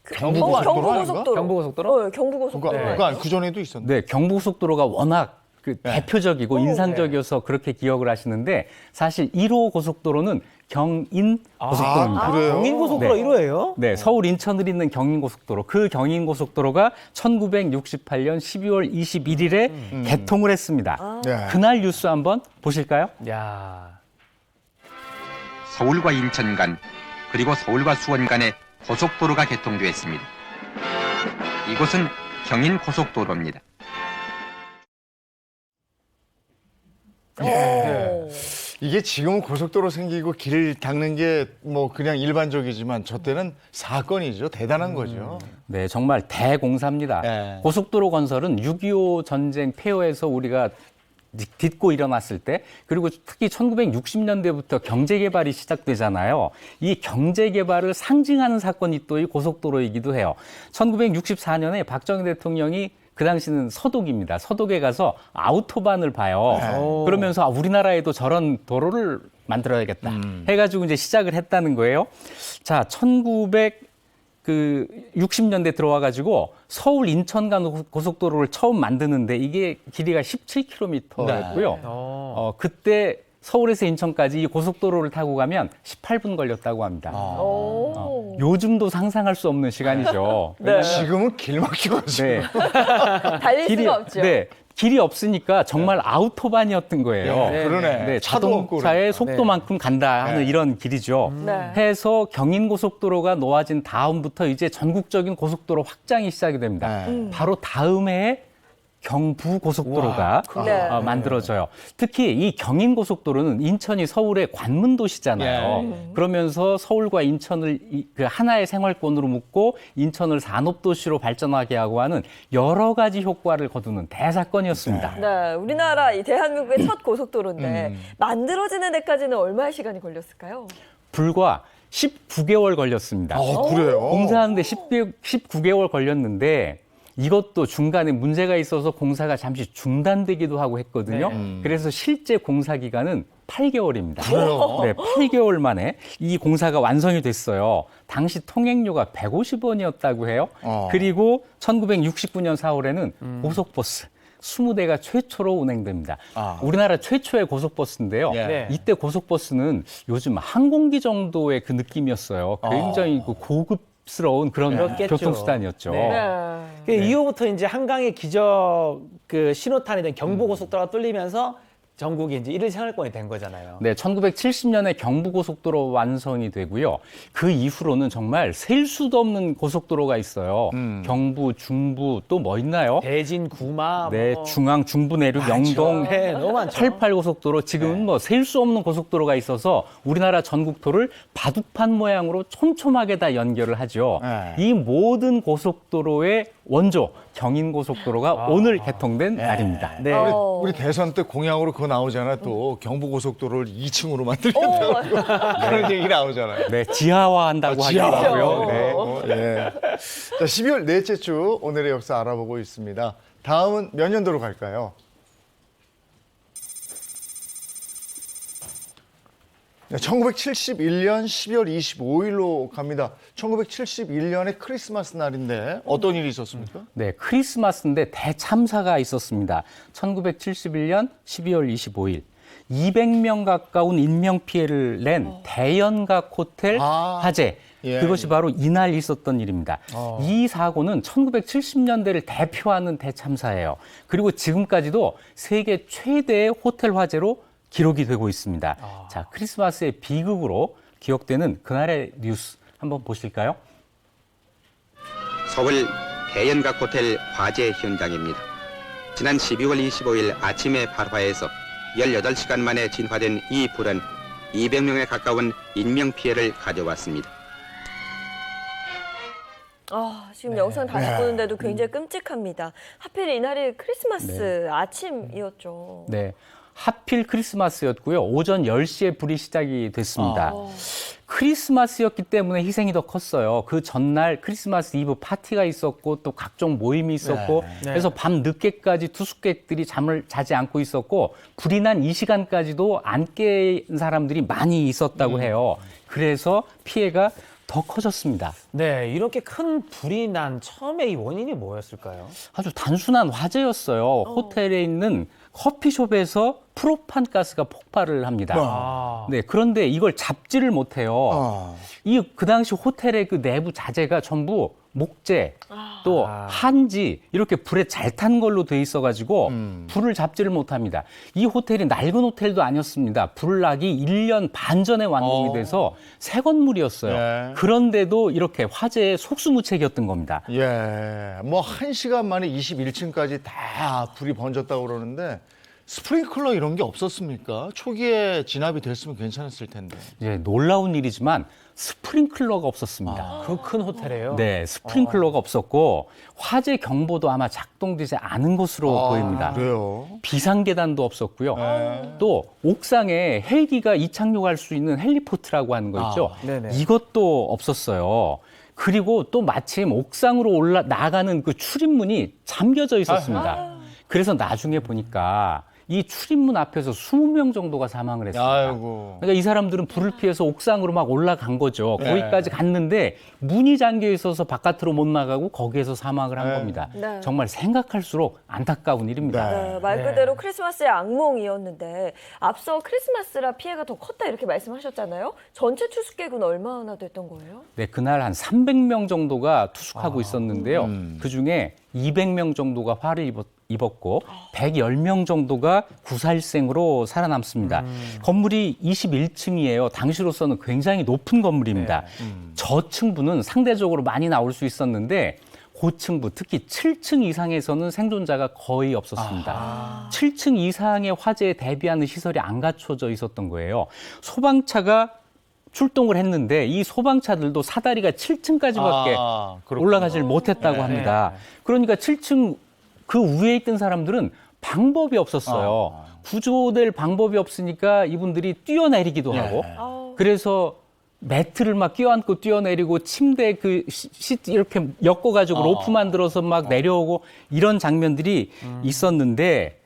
경부고속도로. 경부고속도로? 경부고속도로. 그러니까 그 전에도 있었는데. 네, 경부고속도로가 워낙 대표적이고 인상적이어서 그렇게 기억을 하시는데 사실 1호 고속도로는 경인고속도로입니다. 그래요? 경인고속도로 1호예요? 네, 서울 인천을 잇는 경인고속도로. 그 경인고속도로가 1968년 12월 21일에 개통을 했습니다. 그날 뉴스 한번 보실까요? 야. 서울과 인천 간 그리고 서울과 수원 간에 고속도로가 개통되었습니다. 이곳은 경인 고속도로입니다. 이게 지금은 고속도로 생기고 길 닦는 게 뭐 그냥 일반적이지만 저 때는 사건이죠. 대단한 거죠. 네, 정말 대공사입니다. 네. 고속도로 건설은 6.25 전쟁 폐허에서 우리가 딛고 일어났을 때, 그리고 특히 1960년대부터 경제개발이 시작되잖아요. 이 경제개발을 상징하는 사건이 또 이 고속도로이기도 해요. 1964년에 박정희 대통령이 그 당시는 서독입니다. 서독에 가서 아우토반을 봐요. 그러면서 우리나라에도 저런 도로를 만들어야겠다 해가지고 이제 시작을 했다는 거예요. 자, 1960년대 들어와가지고 서울 인천 간 고속도로를 처음 만드는데 이게 길이가 17km였고요. 그때 서울에서 인천까지 이 고속도로를 타고 가면 18분 걸렸다고 합니다. 요즘도 상상할 수 없는 시간이죠. 네. 지금은 길 막혀가지고. 네. 달릴 수가 없죠. 네. 길이 없으니까 정말 아우토반이었던 거예요. 그러네. 네, 차도 없고 자동차의 그러니까. 속도만큼 간다 하는 이런 길이죠. 네. 해서 경인고속도로가 놓아진 다음부터 이제 전국적인 고속도로 확장이 시작이 됩니다. 바로 다음 해에 경부고속도로가 네. 만들어져요. 특히 이 경인고속도로는 인천이 서울의 관문도시잖아요. 그러면서 서울과 인천을 그 하나의 생활권으로 묶고 인천을 산업도시로 발전하게 하고 하는 여러 가지 효과를 거두는 대사건이었습니다. 네, 우리나라 이 대한민국의 첫 고속도로인데 만들어지는 데까지는 얼마의 시간이 걸렸을까요? 불과 19개월 걸렸습니다. 그래요? 공사하는데 19개월 걸렸는데 이것도 중간에 문제가 있어서 공사가 잠시 중단되기도 하고 했거든요. 그래서 실제 공사 기간은 8개월입니다. 그래요? 네, 8개월 만에 이 공사가 완성이 됐어요. 당시 통행료가 150원이었다고 해요. 그리고 1969년 4월에는 고속버스 20대가 최초로 운행됩니다. 우리나라 최초의 고속버스인데요. 이때 고속버스는 요즘 항공기 정도의 그 느낌이었어요. 굉장히 그 고급스러운 그런 교통수단이었죠. 그 이후부터 이제 한강의 기적 그 신호탄이 된 경부고속도로가 뚫리면서 전국이 이제 일일 생활권이 된 거잖아요. 네, 1970년에 경부고속도로 완성이 되고요. 그 이후로는 정말 셀 수도 없는 고속도로가 있어요. 경부, 중부 또 뭐 있나요? 대진, 구마, 네, 중앙, 중부, 내륙, 영동, 네, 너무 많죠. 88고속도로 지금은 뭐 셀 수 없는 고속도로가 있어서 우리나라 전국도를 바둑판 모양으로 촘촘하게 다 연결을 하죠. 이 모든 고속도로의 원조 경인고속도로가 오늘 개통된 날입니다. 네. 우리 대선 때 공약으로 그거 나오잖아. 또 경부고속도로를 2층으로 만들겠다고 그런 얘기 나오잖아요. 네, 지하화한다고 하더라고요. 네. 예. 자, 12월 넷째 주 오늘의 역사 알아보고 있습니다. 다음은 몇 년도로 갈까요? 네, 1971년 12월 25일로 갑니다. 1971년에 크리스마스 날인데 어떤 일이 있었습니까? 네, 크리스마스인데 대참사가 있었습니다. 1971년 12월 25일. 200명 가까운 인명피해를 낸 대연각 호텔 화재. 그것이 바로 이날 있었던 일입니다. 이 사고는 1970년대를 대표하는 대참사예요. 그리고 지금까지도 세계 최대의 호텔 화재로 기록이 되고 있습니다. 자, 크리스마스의 비극으로 기억되는 그날의 뉴스 한번 보실까요? 서울 대연각 호텔 화재 현장입니다. 지난 12월 25일 아침에 발화해서 18시간 만에 진화된 이 불은 200명에 가까운 인명피해를 가져왔습니다. 지금 영상 다시 보는데도 굉장히 끔찍합니다. 하필 이날이 크리스마스 아침이었죠. 네. 하필 크리스마스였고요. 오전 10시에 불이 시작이 됐습니다. 크리스마스였기 때문에 희생이 더 컸어요. 그 전날 크리스마스 이브 파티가 있었고 또 각종 모임이 있었고 그래서 밤 늦게까지 투숙객들이 잠을 자지 않고 있었고 불이 난 이 시간까지도 안 깬 사람들이 많이 있었다고 해요. 그래서 피해가 더 커졌습니다. 네, 이렇게 큰 불이 난 처음에 이 원인이 뭐였을까요? 아주 단순한 화재였어요. 호텔에 있는 커피숍에서 프로판 가스가 폭발을 합니다. 아. 네, 그런데 이걸 잡지를 못해요. 그 당시 호텔의 그 내부 자재가 전부 목재, 또 한지 이렇게 불에 잘 탄 걸로 돼 있어가지고 불을 잡지를 못합니다. 이 호텔이 낡은 호텔도 아니었습니다. 불을 나기 1년 반 전에 완공이 돼서 새 건물이었어요. 예. 그런데도 이렇게 화재의 속수무책이었던 겁니다. 예, 뭐 1시간 만에 21층까지 다 불이 번졌다고 그러는데 스프링클러 이런 게 없었습니까? 초기에 진압이 됐으면 괜찮았을 텐데. 이제 놀라운 일이지만 스프링클러가 없었습니다. 그 큰 호텔이에요? 네, 스프링클러가 없었고 화재 경보도 아마 작동되지 않은 것으로 보입니다. 그래요? 비상계단도 없었고요. 또 옥상에 헬기가 이착륙할 수 있는 헬리포트라고 하는 거 있죠. 네네. 이것도 없었어요. 그리고 또 마침 옥상으로 나가는 그 출입문이 잠겨져 있었습니다. 그래서 나중에 보니까 이 출입문 앞에서 20명 정도가 사망을 했습니다. 아이고. 그러니까 이 사람들은 불을 피해서 옥상으로 막 올라간 거죠. 네. 거기까지 갔는데 문이 잠겨 있어서 바깥으로 못 나가고 거기에서 사망을 한 네. 겁니다. 네. 정말 생각할수록 안타까운 일입니다. 네, 말 그대로 크리스마스의 악몽이었는데 앞서 크리스마스라 피해가 더 컸다 이렇게 말씀하셨잖아요. 전체 투숙객은 얼마나 됐던 거예요? 네, 그날 한 300명 정도가 투숙하고 있었는데요. 그중에 200명 정도가 화를 입었고 110명 정도가 구사일생으로 살아남습니다. 건물이 21층이에요. 당시로서는 굉장히 높은 건물입니다. 저층부는 상대적으로 많이 나올 수 있었는데 고층부, 특히 7층 이상에서는 생존자가 거의 없었습니다. 7층 이상의 화재에 대비하는 시설이 안 갖춰져 있었던 거예요. 소방차가 출동을 했는데 이 소방차들도 사다리가 7층까지밖에 올라가질 못했다고 합니다. 그러니까 7층 그 위에 있던 사람들은 방법이 없었어요. 구조될 방법이 없으니까 이분들이 뛰어내리기도 하고 그래서 매트를 막 껴안고 뛰어내리고 침대 그 시트 이렇게 엮어가지고 로프 만들어서 막 내려오고 이런 장면들이 있었는데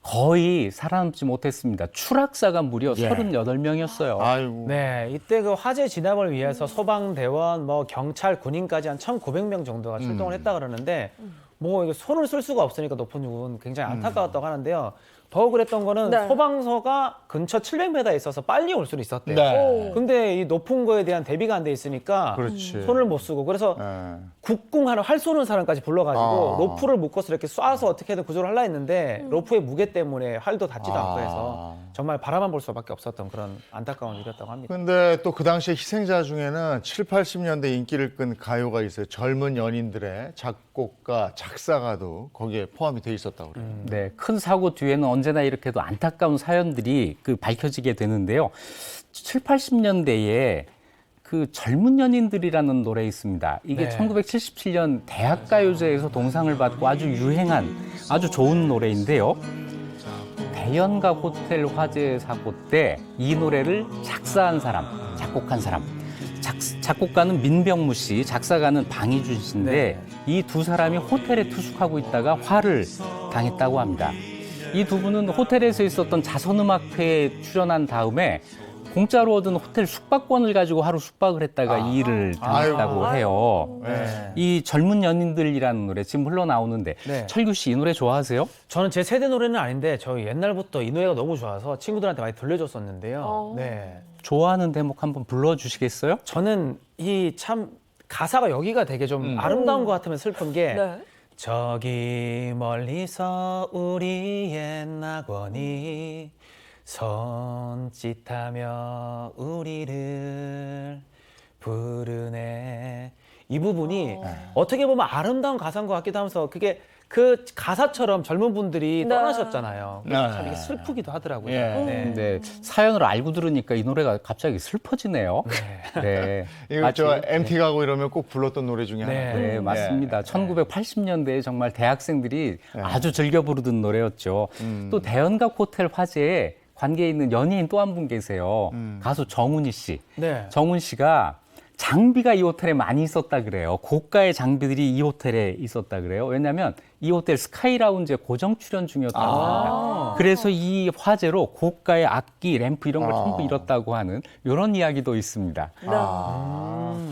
거의 살아남지 못했습니다. 추락사가 무려 38명이었어요. 아이고. 네, 이때 그 화재 진압을 위해서 소방대원, 뭐 경찰, 군인까지 한 1,900명 정도가 출동을 했다 그러는데 뭐 이거 손을 쓸 수가 없으니까 높은 육은 굉장히 안타까웠다고 하는데요. 더 그랬던 거는 네. 소방서가 근처 700m에 있어서 빨리 올 수는 있었대요. 네. 근데 이 높은 거에 대한 대비가 안 돼 있으니까 그렇지. 손을 못 쓰고 그래서 국궁하는 활 쏘는 사람까지 불러가지고 로프를 묶어서 이렇게 쏴서 어떻게든 구조를 하려 했는데 로프의 무게 때문에 활도 닿지도 않고 해서 정말 바라만 볼 수밖에 없었던 그런 안타까운 일이었다고 합니다. 근데 또 그 당시에 희생자 중에는 7, 80년대 인기를 끈 가요가 있어요. 젊은 연인들의 작곡가, 작사가도 거기에 포함이 돼 있었다고 그래요. 네, 큰 사고 뒤에는 언제나 이렇게도 안타까운 사연들이 밝혀지게 되는데요. 7, 80년대에 그 젊은 연인들이라는 노래 있습니다. 이게 네. 1977년 대학가요제에서 동상을 받고 아주 유행한 아주 좋은 노래인데요. 대연각 호텔 화재 사고 때 이 노래를 작사한 사람, 작곡한 사람. 작곡가는 민병무 씨, 작사가는 방희준 씨인데 이 두 사람이 호텔에 투숙하고 있다가 화를 당했다고 합니다. 이 두 분은 호텔에서 있었던 자선음악회에 출연한 다음에 공짜로 얻은 호텔 숙박권을 가지고 하루 숙박을 했다가 이 일을 당했다고 해요. 네. 이 젊은 연인들이라는 노래 지금 흘러나오는데 네. 철규 씨 이 노래 좋아하세요? 저는 제 세대 노래는 아닌데 저 옛날부터 이 노래가 너무 좋아서 친구들한테 많이 들려줬었는데요. 네. 좋아하는 대목 한번 불러주시겠어요? 저는 이 참 가사가 여기가 되게 좀 아름다운 것 같으면 슬픈 게 네. 저기 멀리서 우리의 낙원이 손짓하며 우리를 부르네. 이 부분이 어떻게 보면 아름다운 가사인 것 같기도 하면서 그게 그 가사처럼 젊은 분들이 네. 떠나셨잖아요. 그래서 참 이게 슬프기도 하더라고요. 예. 네. 네, 사연을 알고 들으니까 이 노래가 갑자기 슬퍼지네요. 네. 이거 저 MT 가고 이러면 꼭 불렀던 노래 중에 하나. 네, 맞습니다. 1980년대에 정말 대학생들이 아주 즐겨 부르던 노래였죠. 또 대연각 호텔 화재에 관계에 있는 연예인 또 한 분 계세요. 가수 정훈이 씨. 네. 정훈 씨가 장비가 이 호텔에 많이 있었다 그래요. 고가의 장비들이 이 호텔에 있었다 그래요. 왜냐하면 이 호텔 스카이 라운지에 고정 출연 중이었다고 합니다. 그래서 이 화재로 고가의 악기, 램프 이런 걸 전부 잃었다고 하는 이런 이야기도 있습니다.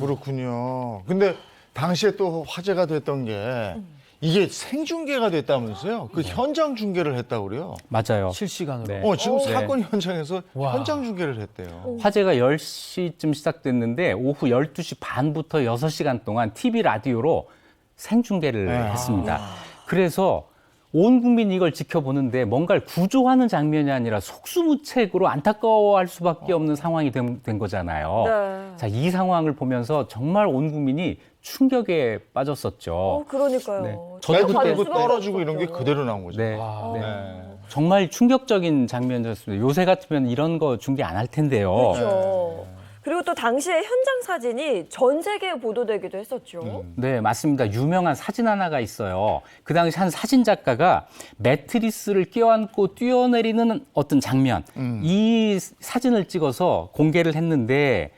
그렇군요. 근데 당시에 또 화제가 됐던 게 이게 생중계가 됐다면서요? 그 현장 중계를 했다고 그래요? 맞아요. 실시간으로. 네. 지금 오. 사건 현장에서 와. 현장 중계를 했대요. 화재가 10시쯤 시작됐는데 오후 12시 반부터 6시간 동안 TV 라디오로 생중계를 네. 했습니다. 그래서 온 국민이 이걸 지켜보는데 뭔가를 구조하는 장면이 아니라 속수무책으로 안타까워할 수밖에 없는 상황이 된 거잖아요. 네. 자, 이 상황을 보면서 정말 온 국민이 충격에 빠졌었죠. 그러니까요. 네. 저도 저도 그때 그때 그 떨어지고 이런 게 그대로 나온 거죠. 네. 와. 네. 정말 충격적인 장면이었습니다. 요새 같으면 이런 거 중계 안 할 텐데요. 그렇죠. 그리고 또 당시에 현장 사진이 전 세계에 보도되기도 했었죠. 네, 맞습니다. 유명한 사진 하나가 있어요. 그 당시 한 사진 작가가 매트리스를 껴안고 뛰어내리는 어떤 장면, 이 사진을 찍어서 공개를 했는데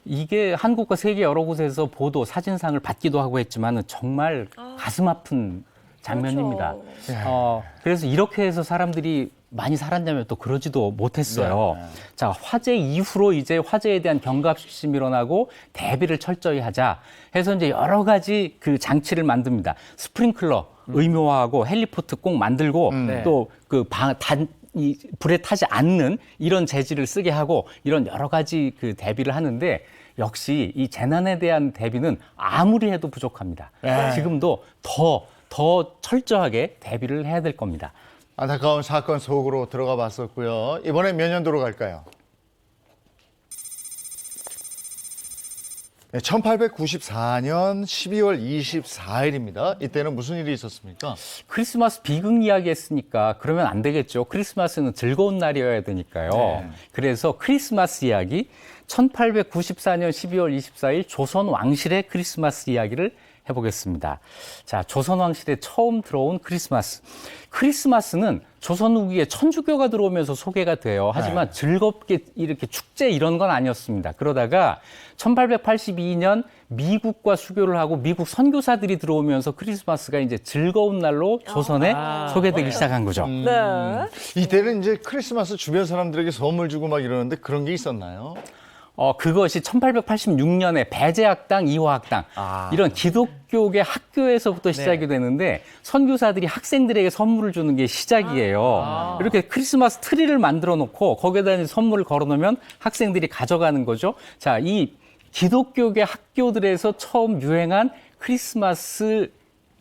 이게 한국과 세계 여러 곳에서 보도, 사진상을 받기도 하고 했지만 정말 가슴 아픈 장면입니다. 그렇죠. 그래서 이렇게 해서 사람들이 많이 살았냐면 또 그러지도 못했어요. 자, 화재 이후로 이제 화재에 대한 경각심이 일어나고 대비를 철저히 하자 해서 이제 여러 가지 그 장치를 만듭니다. 스프링클러 의무화하고 헬리포트 꼭 만들고 또 그 이 불에 타지 않는 이런 재질을 쓰게 하고 이런 여러 가지 그 대비를 하는데 역시 이 재난에 대한 대비는 아무리 해도 부족합니다. 지금도 더 철저하게 대비를 해야 될 겁니다. 안타까운 사건 속으로 들어가 봤었고요. 이번에 몇 년도로 갈까요? 네, 1894년 12월 24일입니다. 이때는 무슨 일이 있었습니까? 크리스마스 비극 이야기 했으니까 그러면 안 되겠죠. 크리스마스는 즐거운 날이어야 되니까요. 그래서 크리스마스 이야기 1894년 12월 24일 조선 왕실의 크리스마스 이야기를 해보겠습니다. 자, 조선 왕실에 처음 들어온 크리스마스. 크리스마스는 조선 후기에 천주교가 들어오면서 소개가 돼요. 하지만 즐겁게 이렇게 축제 이런 건 아니었습니다. 그러다가 1882년 미국과 수교를 하고 미국 선교사들이 들어오면서 크리스마스가 이제 즐거운 날로 조선에 소개되기 시작한 거죠. 네. 이때는 이제 크리스마스 주변 사람들에게 선물 주고 막 이러는데 그런 게 있었나요? 그것이 1886년에 배제학당, 이화학당 이런 기독교계 학교에서부터 시작이 되는데 선교사들이 학생들에게 선물을 주는 게 시작이에요. 이렇게 크리스마스 트리를 만들어 놓고 거기에다 이제 선물을 걸어 놓으면 학생들이 가져가는 거죠. 자, 이 기독교계 학교들에서 처음 유행한 크리스마스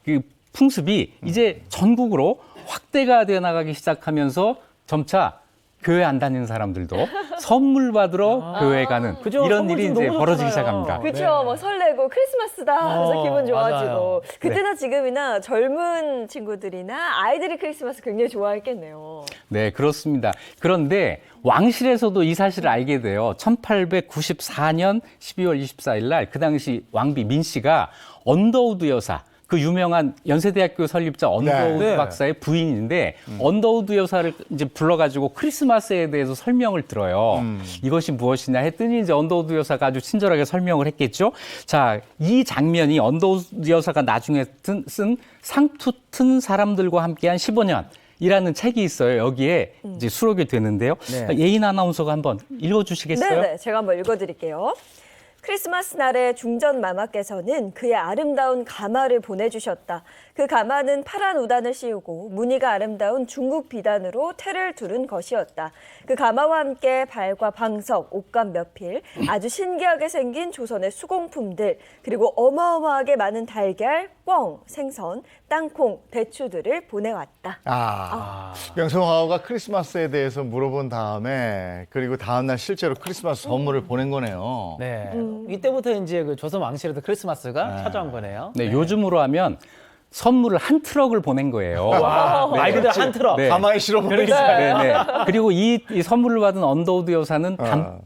그 풍습이 이제 전국으로 확대가 되어 나가기 시작하면서 점차 교회 안 다니는 사람들도 선물 받으러 교회에 가는 그죠? 이런 선물 일이 좀 이제 너무 벌어지기 좋잖아요. 시작합니다. 그렇죠. 뭐 설레고 크리스마스다 하면서 기분 좋아지고. 맞아요. 그때나 지금이나 젊은 친구들이나 아이들이 크리스마스 굉장히 좋아했겠네요. 네, 그렇습니다. 그런데 왕실에서도 이 사실을 알게 돼요. 1894년 12월 24일 날 그 당시 왕비 민 씨가 언더우드 여사, 그 유명한 연세대학교 설립자 언더우드 네. 박사의 부인인데 언더우드 여사를 이제 불러가지고 크리스마스에 대해서 설명을 들어요. 이것이 무엇이냐 했더니 이제 언더우드 여사가 아주 친절하게 설명을 했겠죠. 자, 이 장면이 언더우드 여사가 나중에 쓴 상투 튼 사람들과 함께한 15년. 이라는 책이 있어요. 여기에 이제 수록이 되는데요. 예인 아나운서가 한번 읽어주시겠어요? 네, 제가 한번 읽어드릴게요. 크리스마스 날에 중전 마마께서는 그의 아름다운 가마를 보내주셨다. 그 가마는 파란 우단을 씌우고 무늬가 아름다운 중국 비단으로 테를 두른 것이었다. 그 가마와 함께 발과 방석, 옷감 몇 필, 아주 신기하게 생긴 조선의 수공품들, 그리고 어마어마하게 많은 달걀, 꿩, 생선, 땅콩, 배추들을 보내왔다. 명성황후가 크리스마스에 대해서 물어본 다음에 그리고 다음날 실제로 크리스마스 선물을 보낸 거네요. 네. 이때부터 이제 그 조선 왕실에서 크리스마스가 찾아온 거네요. 네, 요즘으로 하면 선물을 한 트럭을 보낸 거예요. 말 그대로 한 트럭. 네. 가마에 실어보내기. 네. 그리고 이 선물을 받은 언더우드 여사는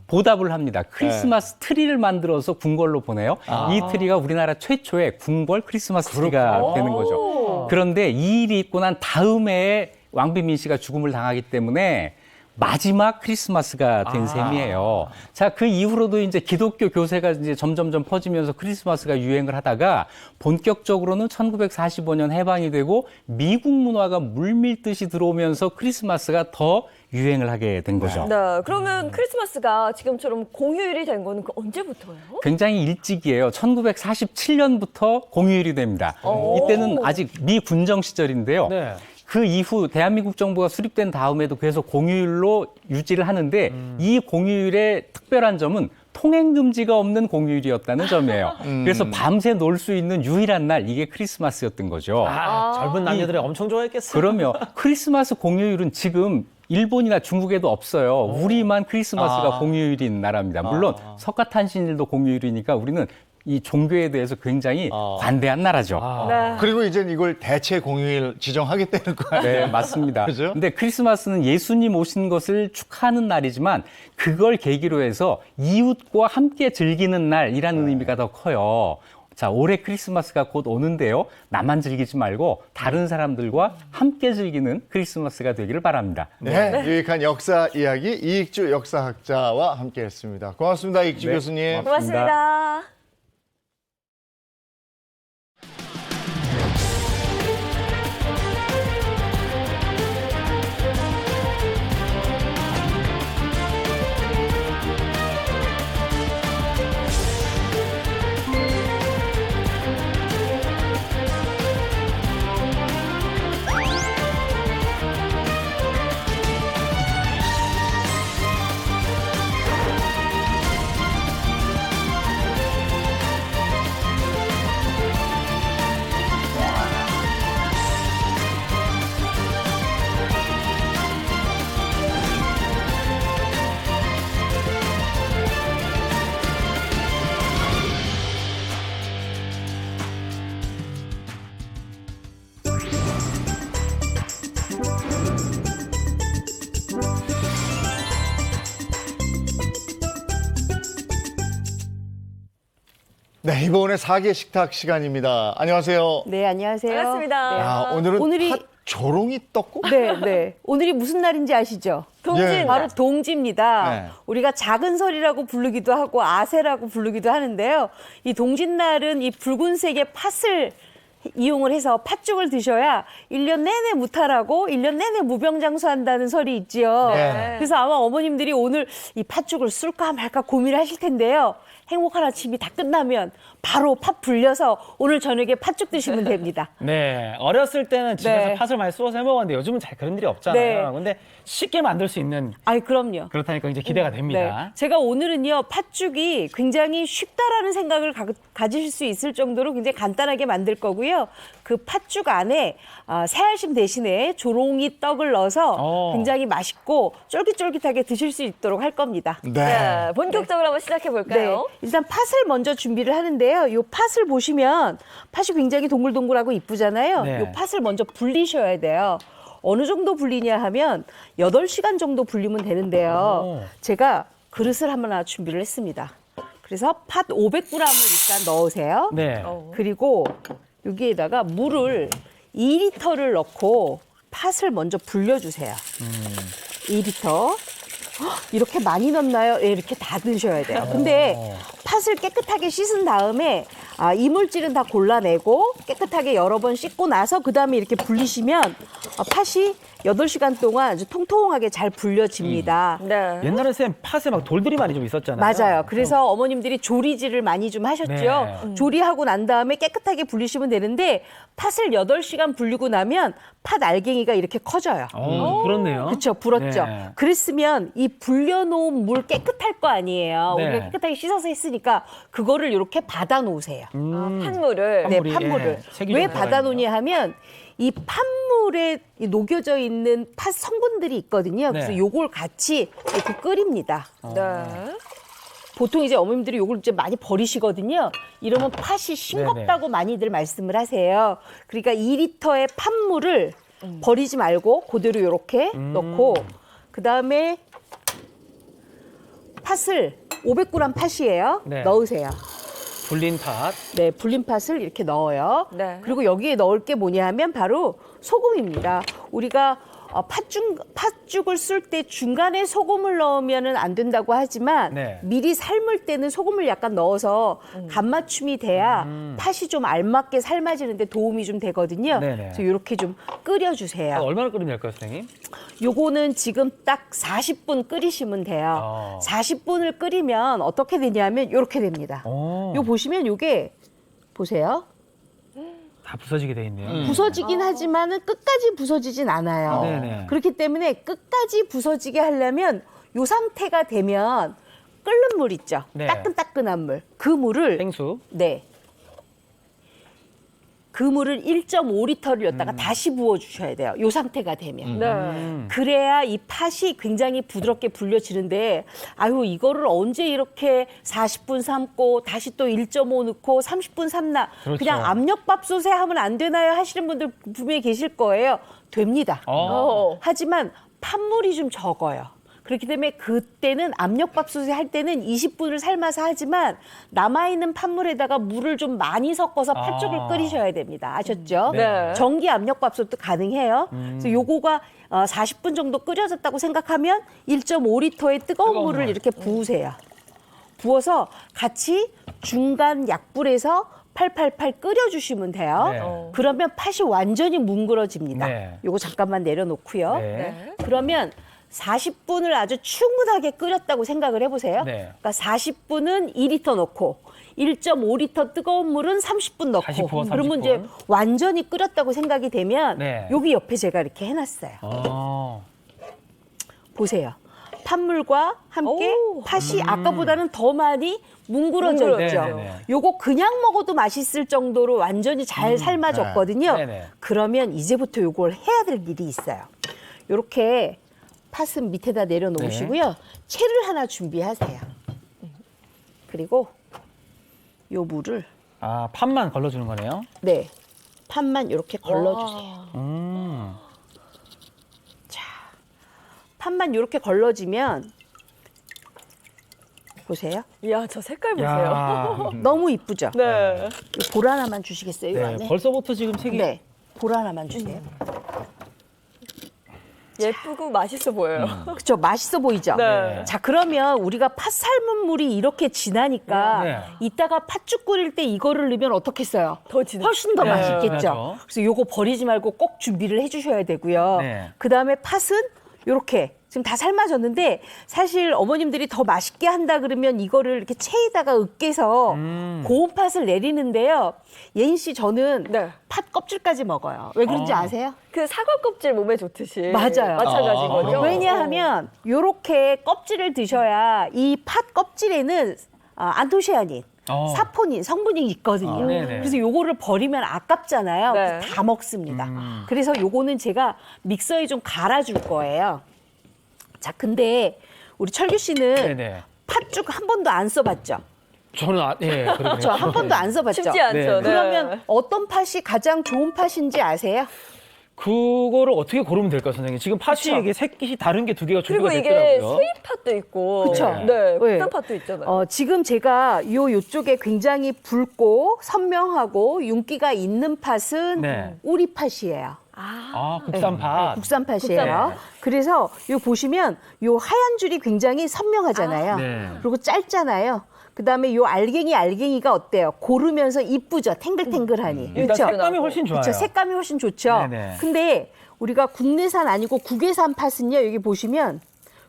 보답을 합니다. 크리스마스 트리를 만들어서 궁궐로 보내요. 이 트리가 우리나라 최초의 궁궐 크리스마스 트리가 되는 거죠. 그런데 이 일이 있고 난 다음 해에 왕비 민 씨가 죽음을 당하기 때문에 마지막 크리스마스가 된 셈이에요. 자, 그 이후로도 이제 기독교 교세가 이제 점점점 퍼지면서 크리스마스가 유행을 하다가 본격적으로는 1945년 해방이 되고 미국 문화가 물밀듯이 들어오면서 크리스마스가 더 유행을 하게 된 거죠. 네, 그러면 크리스마스가 지금처럼 공휴일이 된 거는 언제부터예요? 굉장히 일찍이에요. 1947년부터 공휴일이 됩니다. 이때는 아직 미 군정 시절인데요. 네. 그 이후 대한민국 정부가 수립된 다음에도 계속 공휴일로 유지를 하는데 이 공휴일의 특별한 점은 통행 금지가 없는 공휴일이었다는 점이에요. 그래서 밤새 놀 수 있는 유일한 날 이게 크리스마스였던 거죠. 젊은 남녀들이 엄청 좋아했겠어요. 그러면 크리스마스 공휴일은 지금 일본이나 중국에도 없어요. 우리만 크리스마스가 공휴일인 나라입니다. 물론 석가탄신일도 공휴일이니까 우리는 이 종교에 대해서 굉장히 관대한 나라죠. 네. 그리고 이제 이걸 대체 공휴일 지정하겠다는 거 아니에요? 네, 맞습니다. 그죠? 근데 크리스마스는 예수님 오신 것을 축하하는 날이지만 그걸 계기로 해서 이웃과 함께 즐기는 날이라는 의미가 더 커요. 자, 올해 크리스마스가 곧 오는데요. 나만 즐기지 말고 다른 사람들과 함께 즐기는 크리스마스가 되기를 바랍니다. 네, 유익한 역사 이야기 이익주 역사학자와 함께했습니다. 고맙습니다, 이익주 네, 교수님. 고맙습니다. 네, 이번에 4개 식탁 시간입니다. 안녕하세요. 네, 안녕하세요. 반갑습니다. 야, 오늘은 팥 조롱이 떴고? 네, 네. 오늘이 무슨 날인지 아시죠? 동지. 예. 바로 동지입니다. 네. 우리가 작은 설이라고 부르기도 하고 아세라고 부르기도 하는데요. 이 동짓날은 이 붉은색의 팥을 이용을 해서 팥죽을 드셔야 1년 내내 무탈하고 1년 내내 무병장수한다는 설이 있지요. 네. 그래서 아마 어머님들이 오늘 이 팥죽을 쓸까 말까 고민을 하실 텐데요. 행복한 아침이 다 끝나면 바로 팥 불려서 오늘 저녁에 팥죽 드시면 됩니다. 네, 어렸을 때는 집에서 네. 팥을 많이 쏘아서 해먹었는데 요즘은 잘 그런 일이 없잖아요. 네. 근데 쉽게 만들 수 있는 아이, 그럼요. 그렇다니까 이제 기대가 됩니다. 네. 제가 오늘은요, 팥죽이 굉장히 쉽다라는 생각을 가지실 수 있을 정도로 굉장히 간단하게 만들 거고요. 그 팥죽 안에 새알심 대신에 조롱이 떡을 넣어서 굉장히 맛있고 쫄깃쫄깃하게 드실 수 있도록 할 겁니다. 네, 본격적으로 한번 시작해 볼까요? 네, 일단 팥을 먼저 준비를 하는데요. 이 팥을 보시면 팥이 굉장히 동글동글하고 이쁘잖아요. 네. 이 팥을 먼저 불리셔야 돼요. 어느 정도 불리냐 하면 8시간 정도 불리면 되는데요. 제가 그릇을 하나 준비를 했습니다. 그래서 팥 500g을 일단 넣으세요. 네. 그리고 여기에다가 물을 2리터를 넣고 팥을 먼저 불려주세요. 2리터. 이렇게 많이 넣나요? 네, 이렇게 다 넣으셔야 돼요. 근데 팥을 깨끗하게 씻은 다음에 이물질은 다 골라내고 깨끗하게 여러 번 씻고 나서 그다음에 이렇게 불리시면 팥이 8시간 동안 아주 통통하게 잘 불려집니다. 네. 옛날에 쌤 팥에 막 돌들이 많이 좀 있었잖아요. 맞아요. 그래서 어머님들이 조리질을 많이 좀 하셨죠. 네. 조리하고 난 다음에 깨끗하게 불리시면 되는데 팥을 8시간 불리고 나면 팥 알갱이가 이렇게 커져요. 그렇네요. 그렇죠. 불었죠. 네. 그랬으면 이 불려놓은 물 깨끗할 거 아니에요. 네. 우리가 깨끗하게 씻어서 했으니까 그거를 이렇게 받아놓으세요. 팥물을. 네, 팥물이, 팥물을. 예, 색이 왜 좀 들어가 받아놓냐 하면 이 팥물에 녹여져 있는 팥 성분들이 있거든요. 그래서 네. 요걸 같이 이렇게 끓입니다. 네. 보통 이제 어머님들이 요걸 이제 많이 버리시거든요. 이러면 팥이 싱겁다고 많이들 말씀을 하세요. 그러니까 2리터의 팥물을 버리지 말고 그대로 이렇게 넣고 그다음에 팥을 500g 팥이에요. 네. 넣으세요. 불린 팥. 네, 불린 팥을 이렇게 넣어요. 네. 그리고 여기에 넣을 게 뭐냐 하면 바로 소금입니다. 우리가 팥죽을 쓸 때 중간에 소금을 넣으면 안 된다고 하지만 네. 미리 삶을 때는 소금을 약간 넣어서 간맞춤이 돼야 팥이 좀 알맞게 삶아지는 데 도움이 좀 되거든요. 네네. 그래서 이렇게 좀 끓여주세요. 얼마나 끓이면 될까요, 선생님? 요거는 지금 딱 40분 끓이시면 돼요. 40분을 끓이면 어떻게 되냐면 이렇게 됩니다. 요 보시면 요게 보세요. 다 부서지게 돼 있네요. 부서지긴 하지만은 끝까지 부서지진 않아요. 네네. 그렇기 때문에 끝까지 부서지게 하려면 요 상태가 되면 끓는 물 있죠. 네. 따끈따끈한 물. 그 물을 생수. 네. 그 물을 1.5리터를 였다가 다시 부어 주셔야 돼요. 요 상태가 되면. 네. 그래야 이 팥이 굉장히 부드럽게 불려지는데 아유 이거를 언제 이렇게 40분 삶고 다시 또 1.5 넣고 30분 삶나 그렇죠. 그냥 압력밥솥에 하면 안 되나요 하시는 분들 분명히 계실 거예요. 됩니다. 하지만 팥물이 좀 적어요. 그렇기 때문에 그때는 압력밥솥에 할 때는 20분을 삶아서 하지만 남아있는 팥물에다가 물을 좀 많이 섞어서 팥죽을 끓이셔야 됩니다. 아셨죠? 네. 전기 압력밥솥도 가능해요. 그래서 요거가 40분 정도 끓여졌다고 생각하면 1.5리터의 뜨거운 물을 이렇게 부으세요. 부어서 같이 중간 약불에서 팔팔팔 끓여주시면 돼요. 네. 그러면 팥이 완전히 뭉그러집니다. 네. 요거 잠깐만 내려놓고요. 네. 그러면 40분을 아주 충분하게 끓였다고 생각을 해보세요. 네. 그러니까 40분은 2리터 넣고 1.5리터 뜨거운 물은 30분 다시 넣고 부어 그러면 30분. 이제 완전히 끓였다고 생각이 되면 네. 여기 옆에 제가 이렇게 해놨어요. 보세요. 팥물과 함께 팥이 아까보다는 더 많이 뭉그러져 있죠. 네네네. 요거 그냥 먹어도 맛있을 정도로 완전히 잘 삶아졌거든요. 네네. 그러면 이제부터 요걸 해야 될 일이 있어요. 요렇게 팥은 밑에다 내려놓으시고요. 채를 하나 준비하세요. 그리고 요 물을 아, 팥만 걸러주는 거네요. 네 팥만 이렇게 걸러주세요. 팥만 이렇게 걸러지면 보세요. 이야, 저 색깔 보세요. 야. 너무 이쁘죠? 네. 요 볼 하나만 주시겠어요? 이 네, 안에? 벌써부터 지금 색이 네. 볼 하나만 주세요. 예쁘고 맛있어 보여요. 그렇죠. 맛있어 보이죠? 네. 자, 그러면 우리가 팥 삶은 물이 이렇게 진하니까 네. 이따가 팥죽 끓일 때 이거를 넣으면 어떻겠어요? 더 진해. 훨씬 더 네, 맛있겠죠? 진하죠. 그래서 요거 버리지 말고 꼭 준비를 해 주셔야 되고요. 네. 그다음에 팥은 요렇게 지금 다 삶아졌는데 사실 어머님들이 더 맛있게 한다 그러면 이거를 이렇게 체에다가 으깨서 고운 팥을 내리는데요. 예인 씨 저는 네. 팥 껍질까지 먹어요. 왜 그런지 아세요? 그 사과 껍질 몸에 좋듯이. 맞아요. 마찬가지거든요. 왜냐하면 요렇게 껍질을 드셔야 이 팥 껍질에는 안토시아닌, 사포닌 성분이 있거든요. 네네. 그래서 요거를 버리면 아깝잖아요. 네. 그래서 다 먹습니다. 그래서 요거는 제가 믹서에 좀 갈아줄 거예요. 자, 근데 우리 철규 씨는 네네. 팥죽 한 번도 안 써봤죠? 저는 예, 그렇죠. 한 번도 안 써봤죠? 쉽지 않죠. 네. 네. 그러면 어떤 팥이 가장 좋은 팥인지 아세요? 그거를 어떻게 고르면 될까요, 선생님? 지금 팥이 그쵸. 이게 색이 다른 게 두 개가 그리고 준비가 이게 됐더라고요. 수입팥도 있고. 그쵸. 네. 네. 국산 팥도 있잖아요. 지금 제가 요쪽에 굉장히 붉고 선명하고 윤기가 있는 팥은 네. 오리팥이에요. 아, 국산 팥. 국산 팥이에요. 국산. 그래서 요 보시면 요 하얀 줄이 굉장히 선명하잖아요. 네. 그리고 짧잖아요. 그다음에 요 알갱이가 어때요? 고르면서 이쁘죠? 탱글탱글하니. 일단 색감이 훨씬 좋아요. 그렇죠. 색감이 훨씬 좋죠. 네네. 근데 우리가 국내산 아니고 국외산 팥은요. 여기 보시면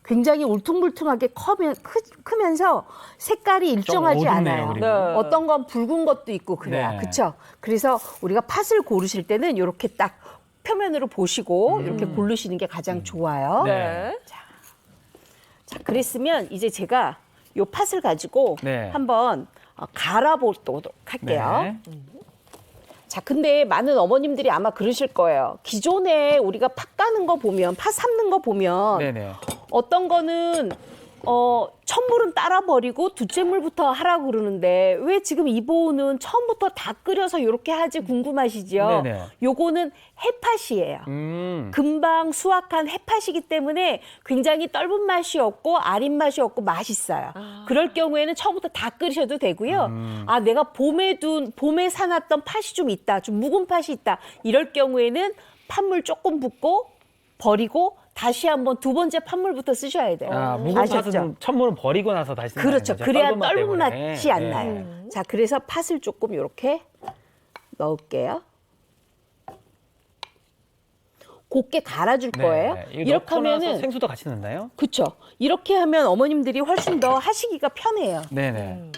굉장히 울퉁불퉁하게 크면서 색깔이 일정하지 어둡네요, 않아요. 그리고. 네. 어떤 건 붉은 것도 있고 그래요. 네. 그렇죠? 그래서 우리가 팥을 고르실 때는 이렇게 딱 표면으로 보시고 이렇게 고르시는 게 가장 좋아요. 네. 자, 그랬으면 이제 제가 요 팥을 가지고 네. 한번 갈아보도록 할게요. 네. 자, 근데 많은 어머님들이 아마 그러실 거예요. 기존에 우리가 팥 까는 거 보면, 팥 삶는 거 보면 네네. 어떤 거는 첫물은 따라 버리고 두째 물부터 하라고 그러는데 왜 지금 이보는 처음부터 다 끓여서 이렇게 하지 궁금하시죠? 네네. 요거는 해팥이에요. 금방 수확한 해팥이기 때문에 굉장히 떫은 맛이 없고 아린 맛이 없고 맛있어요. 그럴 경우에는 처음부터 다 끓이셔도 되고요. 아, 내가 봄에 사놨던 팥이 좀 있다, 좀 묵은 팥이 있다. 이럴 경우에는 팥물 조금 붓고 버리고 다시 한번 두 번째 팥물부터 쓰셔야 돼요. 묵은 아셨죠? 팥은 첫물은 버리고 나서 다시 쓴다는 그렇죠. 거죠. 그래야 떫은 맛 떫은 때문에. 맛이 안 네. 나요. 자, 그래서 팥을 조금 이렇게 넣을게요. 곱게 갈아줄 거예요. 이거 이렇게 넣고 나서 하면은 생수도 같이 넣나요? 그렇죠. 이렇게 하면 어머님들이 훨씬 더 하시기가 편해요. 네네.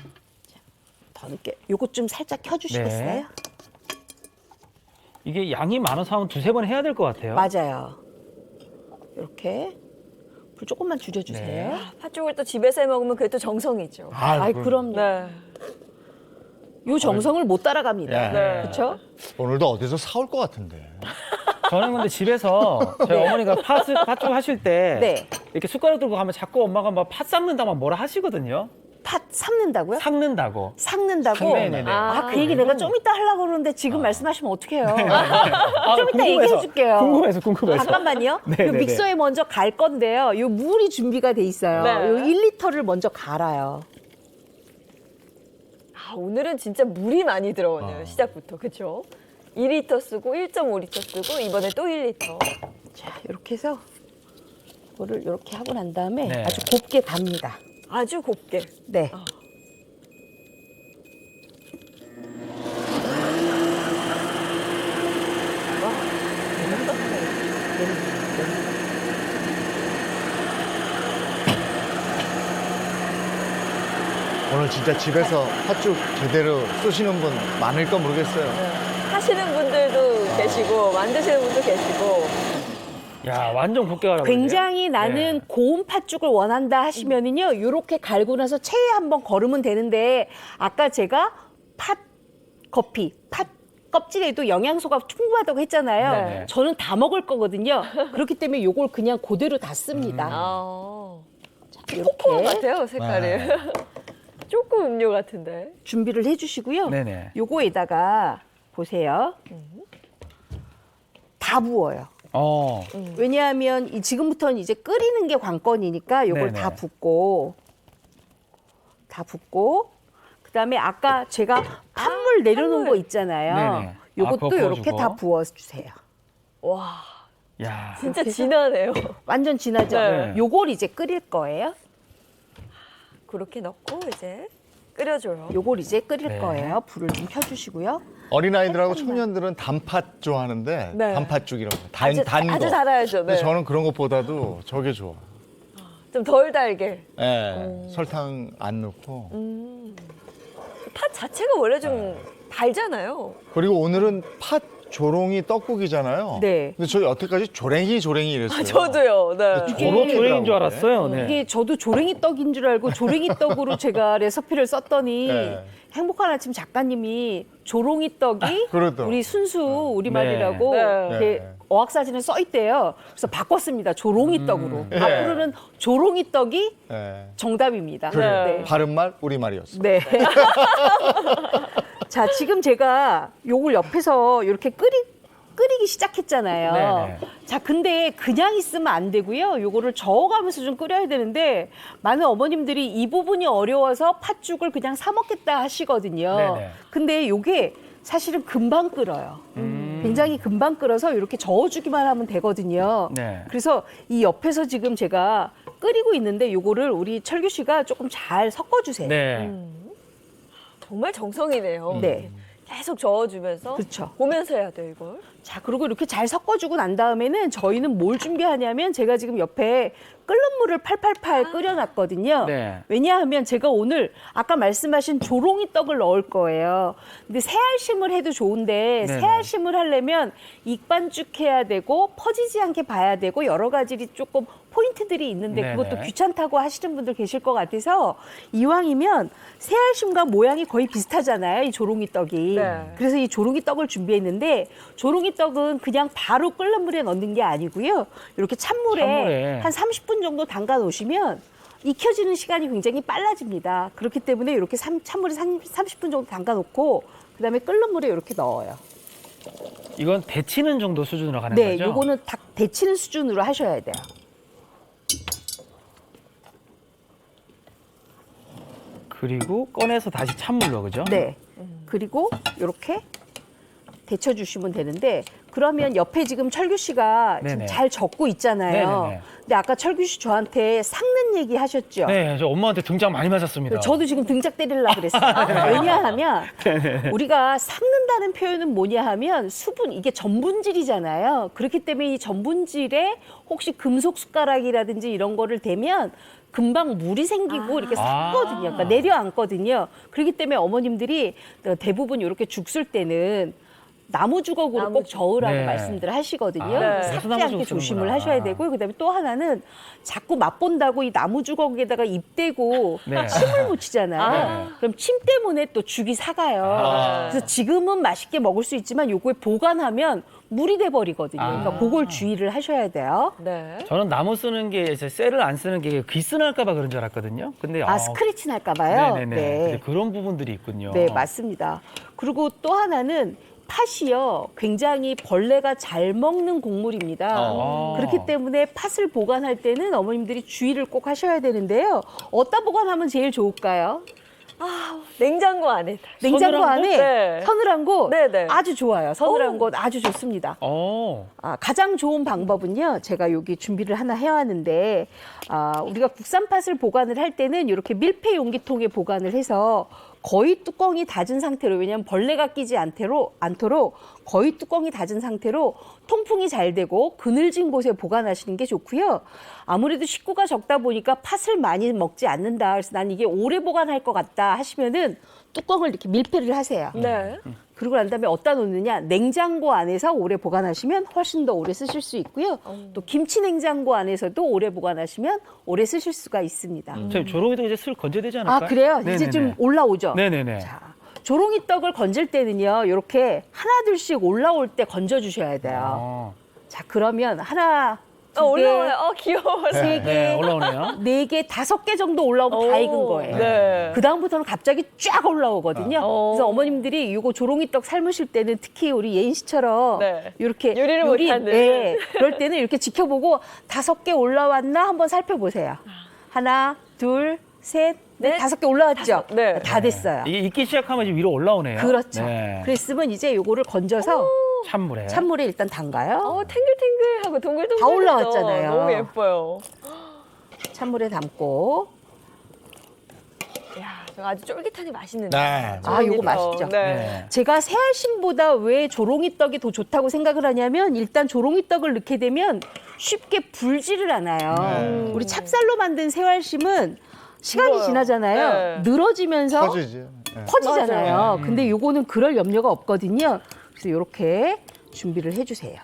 더 늦게 요것 좀 살짝 켜주시겠어요? 네. 이게 양이 많아서 한 두세 번 해야 될 것 같아요. 맞아요. 이렇게 불 조금만 줄여주세요. 네. 팥죽을 또 집에서 해 먹으면 그게 또 정성이죠. 아이 그럼요. 네. 요 정성을 못 따라갑니다. 네. 그렇죠? 오늘도 어디서 사올 것 같은데. 저는 근데 집에서 저희 어머니가 팥죽 하실 때 네. 이렇게 숟가락 들고 가면 자꾸 엄마가 막 팥 삶는다 막 뭐라 하시거든요. 팥 삶는다고요? 삭는다고. 삭는다고? 네네네. 그 얘기 내가 좀 이따 하려고 그러는데 지금 말씀하시면 어떡해요? 아, 좀 이따 궁금해서, 얘기해 줄게요. 궁금해서. 잠깐만요. 네네네. 요 믹서에 먼저 갈 건데요. 요 물이 준비가 돼 있어요. 네. 요 1리터를 먼저 갈아요. 오늘은 진짜 물이 많이 들어오네요. 시작부터. 그렇죠? 2리터 쓰고 1.5리터 쓰고 이번에 또 1리터. 자, 이렇게 해서 이거를 이렇게 하고 난 다음에 네. 아주 곱게 답니다. 아주 곱게. 네. 오늘 진짜 집에서 팥죽 제대로 쏘시는 분 많을까 모르겠어요. 하시는 분들도 계시고 만드시는 분도 계시고. 야, 완전 곱게 갈아. 굉장히 나는 고운 팥죽을 원한다 하시면은요, 요렇게 갈고 나서 체에 한번 걸으면 되는데, 아까 제가 팥 커피, 팥 껍질에도 영양소가 충분하다고 했잖아요. 네네. 저는 다 먹을 거거든요. 그렇기 때문에 요걸 그냥 그대로 다 씁니다. 자, 코코아 이렇게 같아요, 색깔이. 조금 음료 같은데. 준비를 해주시고요. 네네. 요거에다가 보세요. 다 부어요. 왜냐하면 지금부터는 이제 끓이는 게 관건이니까 요걸 네네. 다 붓고 그다음에 아까 제가 팥물 내려놓은 거 있잖아요. 네네. 요것도 그거 이렇게 부어주고. 다 부어주세요. 와, 야. 진짜 이렇게 해서 진하네요. 완전 진하죠? 네. 요걸 이제 끓일 거예요. 그렇게 넣고 이제 끓여줘요. 요걸 이제 끓일 네. 거예요. 불을 좀 켜주시고요. 어린아이들하고 청년들은 단팥 좋아하는데 네. 단팥죽이라고 아주, 단 거. 아주 달아야죠. 근데 네. 저는 그런 것보다도 저게 좋아. 좀 덜 달게. 설탕 안 넣고. 팥 자체가 원래 좀 달잖아요. 그리고 오늘은 팥 조롱이 떡국이잖아요. 네. 근데 저희 여태까지 조랭이 이랬어요. 저도요. 네. 저도 조랭인 줄 알았어요. 네. 이게 저도 조랭이 떡인 줄 알고 조랭이 떡으로 제가 레시피를 썼더니 네. 행복한 아침 작가님이 조롱이 떡이 그렇죠. 우리 순수 우리말이라고 네. 이렇게 네. 어학사진에 써 있대요. 그래서 바꿨습니다. 조롱이 떡으로. 네. 앞으로는 조롱이 떡이 네. 정답입니다. 그래요. 네. 바른말 우리말이었어. 네. 자, 지금 제가 요걸 옆에서 이렇게 끓이기 시작했잖아요. 네네. 자, 근데 그냥 있으면 안 되고요. 요거를 저어가면서 좀 끓여야 되는데 많은 어머님들이 이 부분이 어려워서 팥죽을 그냥 사 먹겠다 하시거든요. 네네. 근데 요게 사실은 금방 끓어요. 굉장히 금방 끓어서 이렇게 저어주기만 하면 되거든요. 네. 그래서 이 옆에서 지금 제가 끓이고 있는데 요거를 우리 철규 씨가 조금 잘 섞어주세요. 네. 정말 정성이네요. 네. 계속 저어주면서 그렇죠. 보면서 해야 돼요, 이걸. 자, 그리고 이렇게 잘 섞어주고 난 다음에는 저희는 뭘 준비하냐면 제가 지금 옆에 끓는 물을 팔팔팔 끓여놨거든요. 네. 왜냐하면 제가 오늘 아까 말씀하신 조롱이 떡을 넣을 거예요. 근데 새알심을 해도 좋은데 네네. 새알심을 하려면 익반죽 해야 되고 퍼지지 않게 봐야 되고 여러 가지 조금 포인트들이 있는데 네네. 그것도 귀찮다고 하시는 분들 계실 것 같아서 이왕이면 새알심과 모양이 거의 비슷하잖아요. 이 조롱이 떡이. 네. 그래서 이 조롱이 떡을 준비했는데 조롱이 떡은 그냥 바로 끓는 물에 넣는 게 아니고요. 이렇게 찬물에 한 30분 정도 담가 놓으시면 익혀지는 시간이 굉장히 빨라집니다. 그렇기 때문에 이렇게 찬물에 30분 정도 담가 놓고 그다음에 끓는 물에 이렇게 넣어요. 이건 데치는 정도 수준으로 가는 네, 거죠? 요거는 딱 데치는 수준으로 하셔야 돼요. 그리고 꺼내서 다시 찬물로, 그죠? 네. 그리고 이렇게 데쳐주시면 되는데 그러면 옆에 지금 철규 씨가 지금 네네. 잘 적고 있잖아요. 네네네. 근데 아까 철규 씨 저한테 삭는 얘기 하셨죠? 네, 저 엄마한테 등짝 많이 맞았습니다. 저도 지금 등짝 때리려고 그랬어요. 왜냐하면 우리가 삭는다는 표현은 뭐냐 하면 수분, 이게 전분질이잖아요. 그렇기 때문에 이 전분질에 혹시 금속 숟가락이라든지 이런 거를 대면 금방 물이 생기고 이렇게 삭거든요. 그러니까 내려앉거든요. 그렇기 때문에 어머님들이 대부분 이렇게 죽 쓸 때는 나무 주걱으로 꼭 저으라고 네. 말씀들 하시거든요. 네. 삭지 나무 않게 주걱 조심을 쓰는구나. 하셔야 되고요. 그다음에 또 하나는 자꾸 맛본다고 이 나무 주걱에다가 입 대고 네. 침을 묻히잖아요. 그럼 침 때문에 또 죽이 사가요. 그래서 지금은 맛있게 먹을 수 있지만 요거에 보관하면 물이 돼 버리거든요. 그러니까 그걸 주의를 하셔야 돼요. 네. 저는 나무 쓰는 게 이제 셀을 안 쓰는 게 귀스 날까봐 그런 줄 알았거든요. 근데 스크래치 날까 봐요. 네네네. 네. 근데 그런 부분들이 있군요. 네, 맞습니다. 그리고 또 하나는 팥이요, 굉장히 벌레가 잘 먹는 곡물입니다. 그렇기 때문에 팥을 보관할 때는 어머님들이 주의를 꼭 하셔야 되는데요. 어디다 보관하면 제일 좋을까요? 냉장고 안에. 냉장고 안에 네. 서늘한 곳 네네. 아주 좋아요. 서늘한 곳 아주 좋습니다. 가장 좋은 방법은요. 제가 여기 준비를 하나 해왔는데 우리가 국산 팥을 보관을 할 때는 이렇게 밀폐 용기통에 보관을 해서 거의 뚜껑이 닫은 상태로, 왜냐하면 벌레가 끼지 않도록 거의 뚜껑이 닫은 상태로 통풍이 잘 되고 그늘진 곳에 보관하시는 게 좋고요. 아무래도 식구가 적다 보니까 팥을 많이 먹지 않는다. 그래서 난 이게 오래 보관할 것 같다 하시면은 뚜껑을 이렇게 밀폐를 하세요. 네. 그러고 난 다음에 어디다 놓느냐, 냉장고 안에서 오래 보관하시면 훨씬 더 오래 쓰실 수 있고요. 또 김치 냉장고 안에서도 오래 보관하시면 오래 쓰실 수가 있습니다. 조롱이도 이제 슬 건져야 되지 않을까요? 그래요? 이제 네네네. 좀 올라오죠? 네네네. 조롱이 떡을 건질 때는요, 이렇게 하나둘씩 올라올 때 건져 주셔야 돼요. 자, 그러면 하나, 두 개, 올라와요. 귀여워. 세 개, 네, 올라오네요. 네 개, 5개 정도 올라오면 다 익은 거예요. 네. 그 다음부터는 갑자기 쫙 올라오거든요. 그래서 어머님들이 이거 조롱이떡 삶으실 때는 특히 우리 예인 씨처럼 네. 이렇게 요리를 못하는. 네, 그럴 때는 이렇게 지켜보고 5개 올라왔나 한번 살펴보세요. 하나, 둘, 셋, 넷, 5개 올라왔죠? 네. 다 됐어요. 이게 익기 시작하면 이제 위로 올라오네요. 그렇죠. 네. 그랬으면 이제 요거를 건져서 찬물에 일단 담가요. 탱글탱글하고 동글동글. 다 올라왔잖아요. 너무 예뻐요. 찬물에 담고. 아주 쫄깃하니 맛있는데. 네. 요거 맛있죠. 네. 제가 새알심보다 왜 조롱이떡이 더 좋다고 생각을 하냐면, 일단 조롱이떡을 넣게 되면 쉽게 불지를 않아요. 우리 찹쌀로 만든 새알심은 시간이 이거요. 지나잖아요. 네. 늘어지면서 퍼지지. 네. 퍼지잖아요. 맞아요. 근데 요거는 그럴 염려가 없거든요. 그래서 이렇게 준비를 해주세요.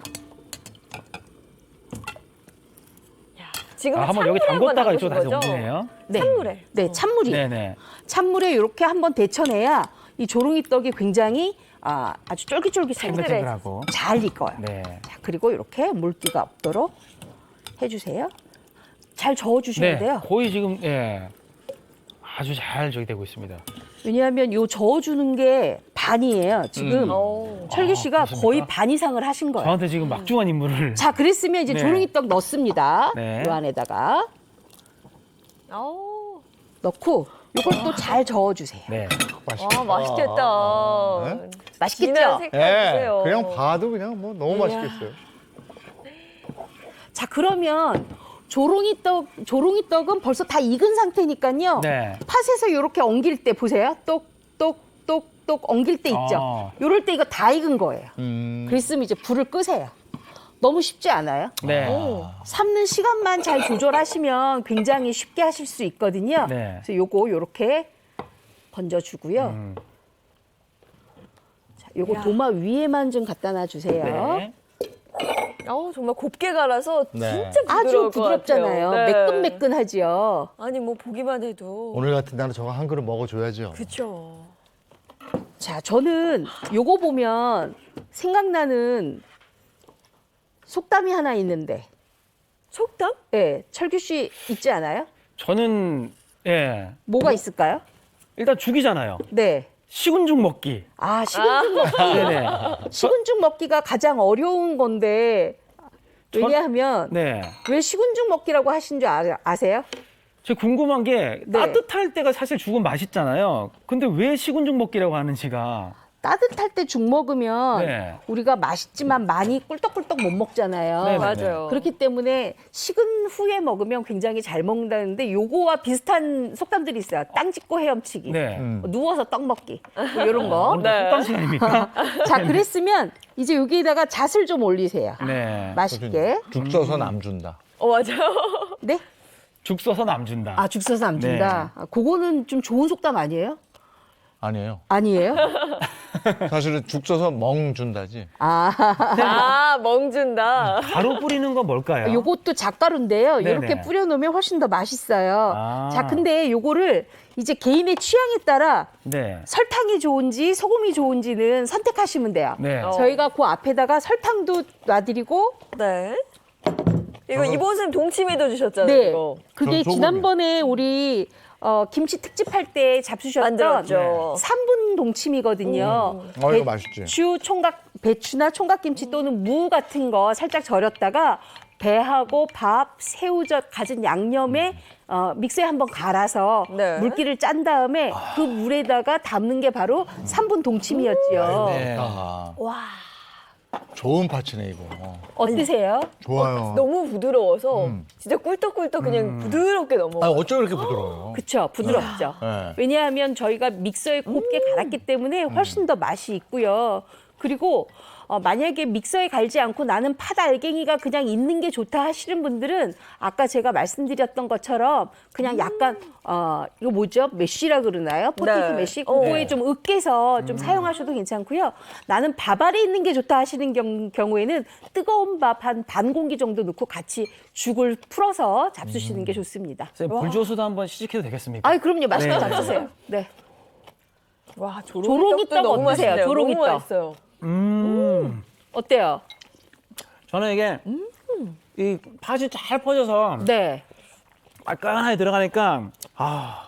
지금 한번 여기 담궜다가 이쪽 다시 옮기네요. 네. 찬물에. 네, 찬물이에요. 네네. 찬물에 이렇게 한번 데쳐내야 이 조롱이떡이 굉장히 아주 쫄깃쫄깃하게 탱글탱글하고. 잘 익어요. 네. 자, 그리고 이렇게 물기가 없도록 해주세요. 잘 저어주셔야 돼요. 거의 지금 아주 잘 저기 되고 있습니다. 왜냐하면 요 저어주는 게 반이에요. 지금 철규 씨가 그렇습니까? 거의 반 이상을 하신 거예요. 저한테 지금 막중한 임무를. 자, 그랬으면 이제 네. 조롱이떡 넣습니다. 네. 요 안에다가 넣고 요걸 또 잘 저어주세요. 네. 와, 맛있겠다. 네? 맛있겠죠? 진한 색깔 네. 보세요. 그냥 봐도 그냥 뭐 너무 맛있겠어요. 자, 그러면 조롱이떡은 벌써 다 익은 상태니까요. 네. 팥에서 이렇게 엉길 때 보세요. 똑똑똑똑 엉길 때 있죠. 요럴 때 이거 다 익은 거예요. 그랬으면 이제 불을 끄세요. 너무 쉽지 않아요? 네. 삶는 시간만 잘 조절하시면 굉장히 쉽게 하실 수 있거든요. 네. 그래서 요거 요렇게 건져주고요. 자, 요거 도마 위에만 좀 갖다 놔주세요. 네. 정말 곱게 갈아서 네. 진짜 부드러울 아주 것 부드럽잖아요. 같아요. 네. 매끈매끈하죠. 아니 뭐 보기만 해도. 오늘 같은 날은 저거 한 그릇 먹어줘야죠. 그렇죠. 자, 저는 요거 보면 생각나는 속담이 하나 있는데. 속담? 네, 철규 씨 있지 않아요? 저는 뭐가 있을까요? 일단 죽이잖아요. 네. 식은 죽 먹기. 식은 죽 먹기. 네네. 식은 죽 먹기가 가장 어려운 건데, 왜냐하면 네. 왜 식은 죽 먹기라고 하신 줄 아세요? 제가 궁금한 게 네. 따뜻할 때가 사실 죽은 맛있잖아요. 근데 왜 식은 죽 먹기라고 하는지가. 따뜻할 때 죽 먹으면 네. 우리가 맛있지만 많이 꿀떡꿀떡 못 먹잖아요. 네, 맞아요. 그렇기 때문에 식은 후에 먹으면 굉장히 잘 먹는다는데 요거와 비슷한 속담들이 있어요. 땅 짚고 헤엄치기. 네. 누워서 떡 먹기. 뭐 이런 거. 오늘 속담 시간입니까? 자, 그랬으면 이제 여기에다가 잣을 좀 올리세요. 네. 맛있게. 죽 써서 남 준다. 맞아요. 네? 죽 써서 남 준다. 아, 죽 써서 안 준다. 아, 그거는 좀 좋은 속담 아니에요? 아니에요. 아니에요? 사실은 죽 써서 멍 준다지. 아, 멍준다. 가루 뿌리는 건 뭘까요? 요것도 잣가루인데요. 네네. 이렇게 뿌려놓으면 훨씬 더 맛있어요. 아. 자, 근데 요거를 이제 개인의 취향에 따라 네. 설탕이 좋은지 소금이 좋은지는 선택하시면 돼요. 네. 저희가 그 앞에다가 설탕도 놔드리고 네. 이거 이보 선생님 동치미도 주셨잖아요. 네. 이거. 그게 소금이요. 지난번에 우리 김치 특집할 때 잡수셨던 만들었죠. 3분 동치미거든요. 이거 맛있지. 배추나 총각김치 또는 무 같은 거 살짝 절였다가 배하고 밥, 새우젓 가진 양념에 믹서에 한번 갈아서 네. 물기를 짠 다음에 그 물에다가 담는 게 바로 3분 동치미였죠. 네. 와, 좋은 파츠네 이거. 어떠세요? 좋아요. 너무 부드러워서 진짜 꿀떡꿀떡 그냥 부드럽게 넘어가요. 어쩜 이렇게 부드러워요? 그렇죠, 부드럽죠. 네. 왜냐하면 저희가 믹서에 곱게 갈았기 때문에 훨씬 더 맛이 있고요. 그리고 만약에 믹서에 갈지 않고 나는 팥 알갱이가 그냥 있는 게 좋다 하시는 분들은 아까 제가 말씀드렸던 것처럼 그냥 약간 이거 뭐죠? 메쉬라 그러나요? 포테이토 네. 메쉬? 그거에 좀 으깨서 좀 사용하셔도 괜찮고요. 나는 밥 아래 있는 게 좋다 하시는 경우에는 뜨거운 밥 한 반 공기 정도 넣고 같이 죽을 풀어서 잡수시는 게 좋습니다. 선생님, 불조수도 한번 시식해도 되겠습니까? 아, 그럼요. 맛있게 네. 잡수세요. 네. 와, 조롱이 떡 너무 어떠세요? 맛있네요. 조롱이 너무 떡. 맛있어요. 어때요? 저는 이게 이 팥이 잘 퍼져서 네. 깔끔하게 들어가니까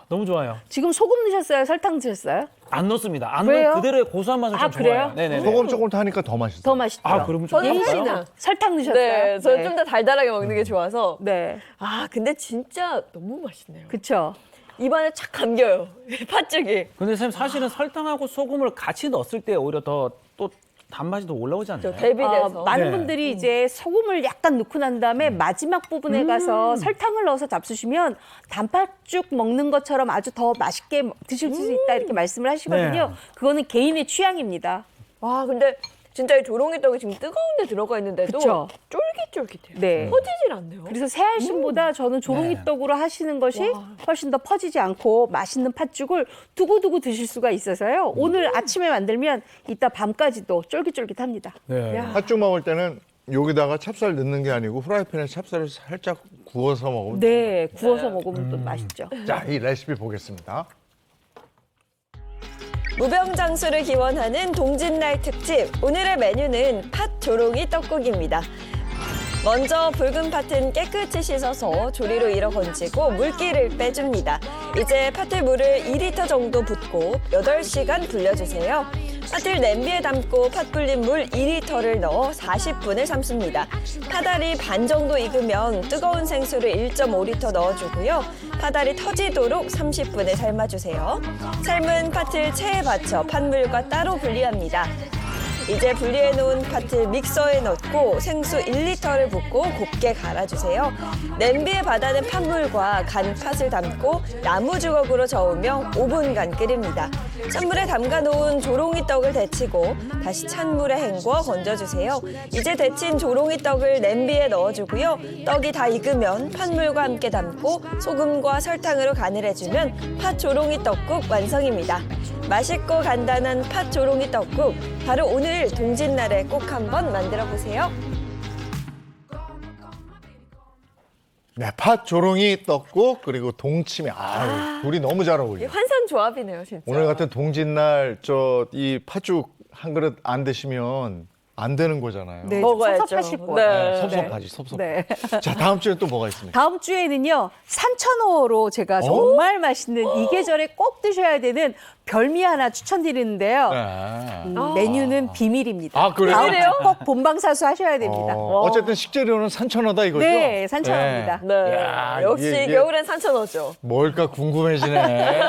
너무 좋아요. 지금 소금 넣으셨어요? 설탕 넣으셨어요? 안 넣습니다. 안 왜요? 넣은 그대로의 고소한 맛을 좀 그래요? 좋아해요. 네네. 소금 조금 타니까 더 맛있어. 더 맛있죠? 그러면 좀 예인 넣을까요? 씨는 설탕 넣으셨어요? 네, 저는 좀 더 달달하게 먹는 게 좋아서. 네. 아, 근데 진짜 너무 맛있네요. 그쵸? 입안에 착 감겨요. 팥죽이. 근데 선생님 사실은 설탕하고 소금을 같이 넣었을 때 오히려 더 또 단맛이 더 올라오지 않나요? 대비돼서. 많은 네. 분들이 이제 소금을 약간 넣고 난 다음에 마지막 부분에 가서 설탕을 넣어서 잡수시면 단팥죽 먹는 것처럼 아주 더 맛있게 드실 수 있다 이렇게 말씀을 하시거든요. 네. 그거는 개인의 취향입니다. 와, 근데 진짜 이 조롱이 떡이 지금 뜨거운 데 들어가 있는데도 그쵸? 쫄깃쫄깃해요. 네. 퍼지질 않네요. 그래서 새알심보다 저는 조롱이 떡으로 하시는 것이 훨씬 더 퍼지지 않고 맛있는 팥죽을 두고두고 드실 수가 있어서요. 오늘 아침에 만들면 이따 밤까지도 쫄깃쫄깃합니다. 네. 팥죽 먹을 때는 여기다가 찹쌀 넣는 게 아니고 프라이팬에 찹쌀을 살짝 구워서 먹으면 네, 구워서 먹으면 또 맛있죠. 자, 이 레시피 보겠습니다. 무병장수를 기원하는 동짓날 특집. 오늘의 메뉴는 팥 조롱이 떡국입니다. 먼저 붉은 팥은 깨끗이 씻어서 조리로 일어 건지고 물기를 빼줍니다. 이제 팥을 물을 2리터 정도 붓고 8시간 불려주세요. 팥을 냄비에 담고 팥 불린 물 2리터를 넣어 40분을 삶습니다. 팥알이 반 정도 익으면 뜨거운 생수를 1.5리터 넣어주고요. 팥알이 터지도록 30분을 삶아주세요. 삶은 팥을 체에 받쳐 팥물과 따로 분리합니다. 이제 분리해놓은 팥을 믹서에 넣고 생수 1리터를 붓고 곱게 갈아주세요. 냄비에 받아낸 팥물과 간 팥을 담고 나무 주걱으로 저으며 5분간 끓입니다. 찬물에 담가놓은 조롱이 떡을 데치고 다시 찬물에 헹궈 건져주세요. 이제 데친 조롱이 떡을 냄비에 넣어주고요. 떡이 다 익으면 팥물과 함께 담고 소금과 설탕으로 간을 해주면 팥 조롱이 떡국 완성입니다. 맛있고 간단한 팥 조롱이 떡국, 바로 오늘 동짓날에 꼭 한번 만들어 보세요. 네, 팥 조롱이 떡국 그리고 동치미. 둘이 너무 잘 어울려요. 환상 조합이네요, 진짜. 오늘 같은 동짓날 이 팥죽 한 그릇 안 드시면 안 되는 거잖아요. 네, 먹어야죠. 섭섭하실 거예요. 섭섭하지, 섭섭. 네. 자, 다음 주에 또 뭐가 있습니까? 다음 주에는요, 산천어로 제가 정말 맛있는 이 계절에 꼭 드셔야 되는 별미 하나 추천드리는데요. 메뉴는 비밀입니다. 그래요? 다음 주에 꼭 본방사수 하셔야 됩니다. 어쨌든 식재료는 산천어다 이거죠? 네, 산천어입니다. 네. 야, 역시 이게 겨울엔 산천어죠. 뭘까 궁금해지네.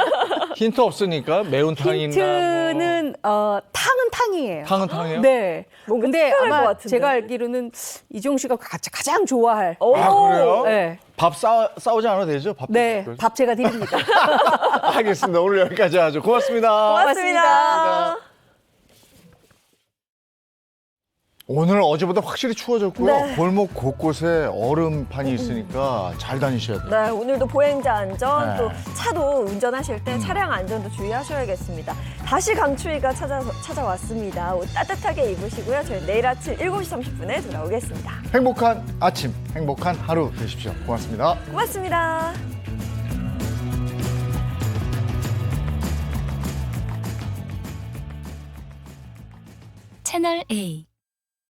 힌트 없으니까 매운탕이나 힌트는 탕은 탕이에요. 탕은 탕이에요? 네. 근데 특별할 것 아마 같은데. 제가 알기로는 이종 씨가 가장 좋아할. 아, 그래요? 네. 밥 싸우지 않아도 되죠? 밥 네, 밥 제가 드립니다. 알겠습니다. 오늘 여기까지 하죠. 고맙습니다. 고맙습니다. 오늘 어제보다 확실히 추워졌고요. 네. 골목 곳곳에 얼음판이 있으니까 잘 다니셔야 돼요. 네, 오늘도 보행자 안전, 네. 또 차도 운전하실 때 차량 안전도 주의하셔야겠습니다. 다시 강추위가 찾아왔습니다. 옷 따뜻하게 입으시고요. 저희 내일 아침 7시 30분에 돌아오겠습니다. 행복한 아침, 행복한 하루 되십시오. 고맙습니다. 고맙습니다. 채널 A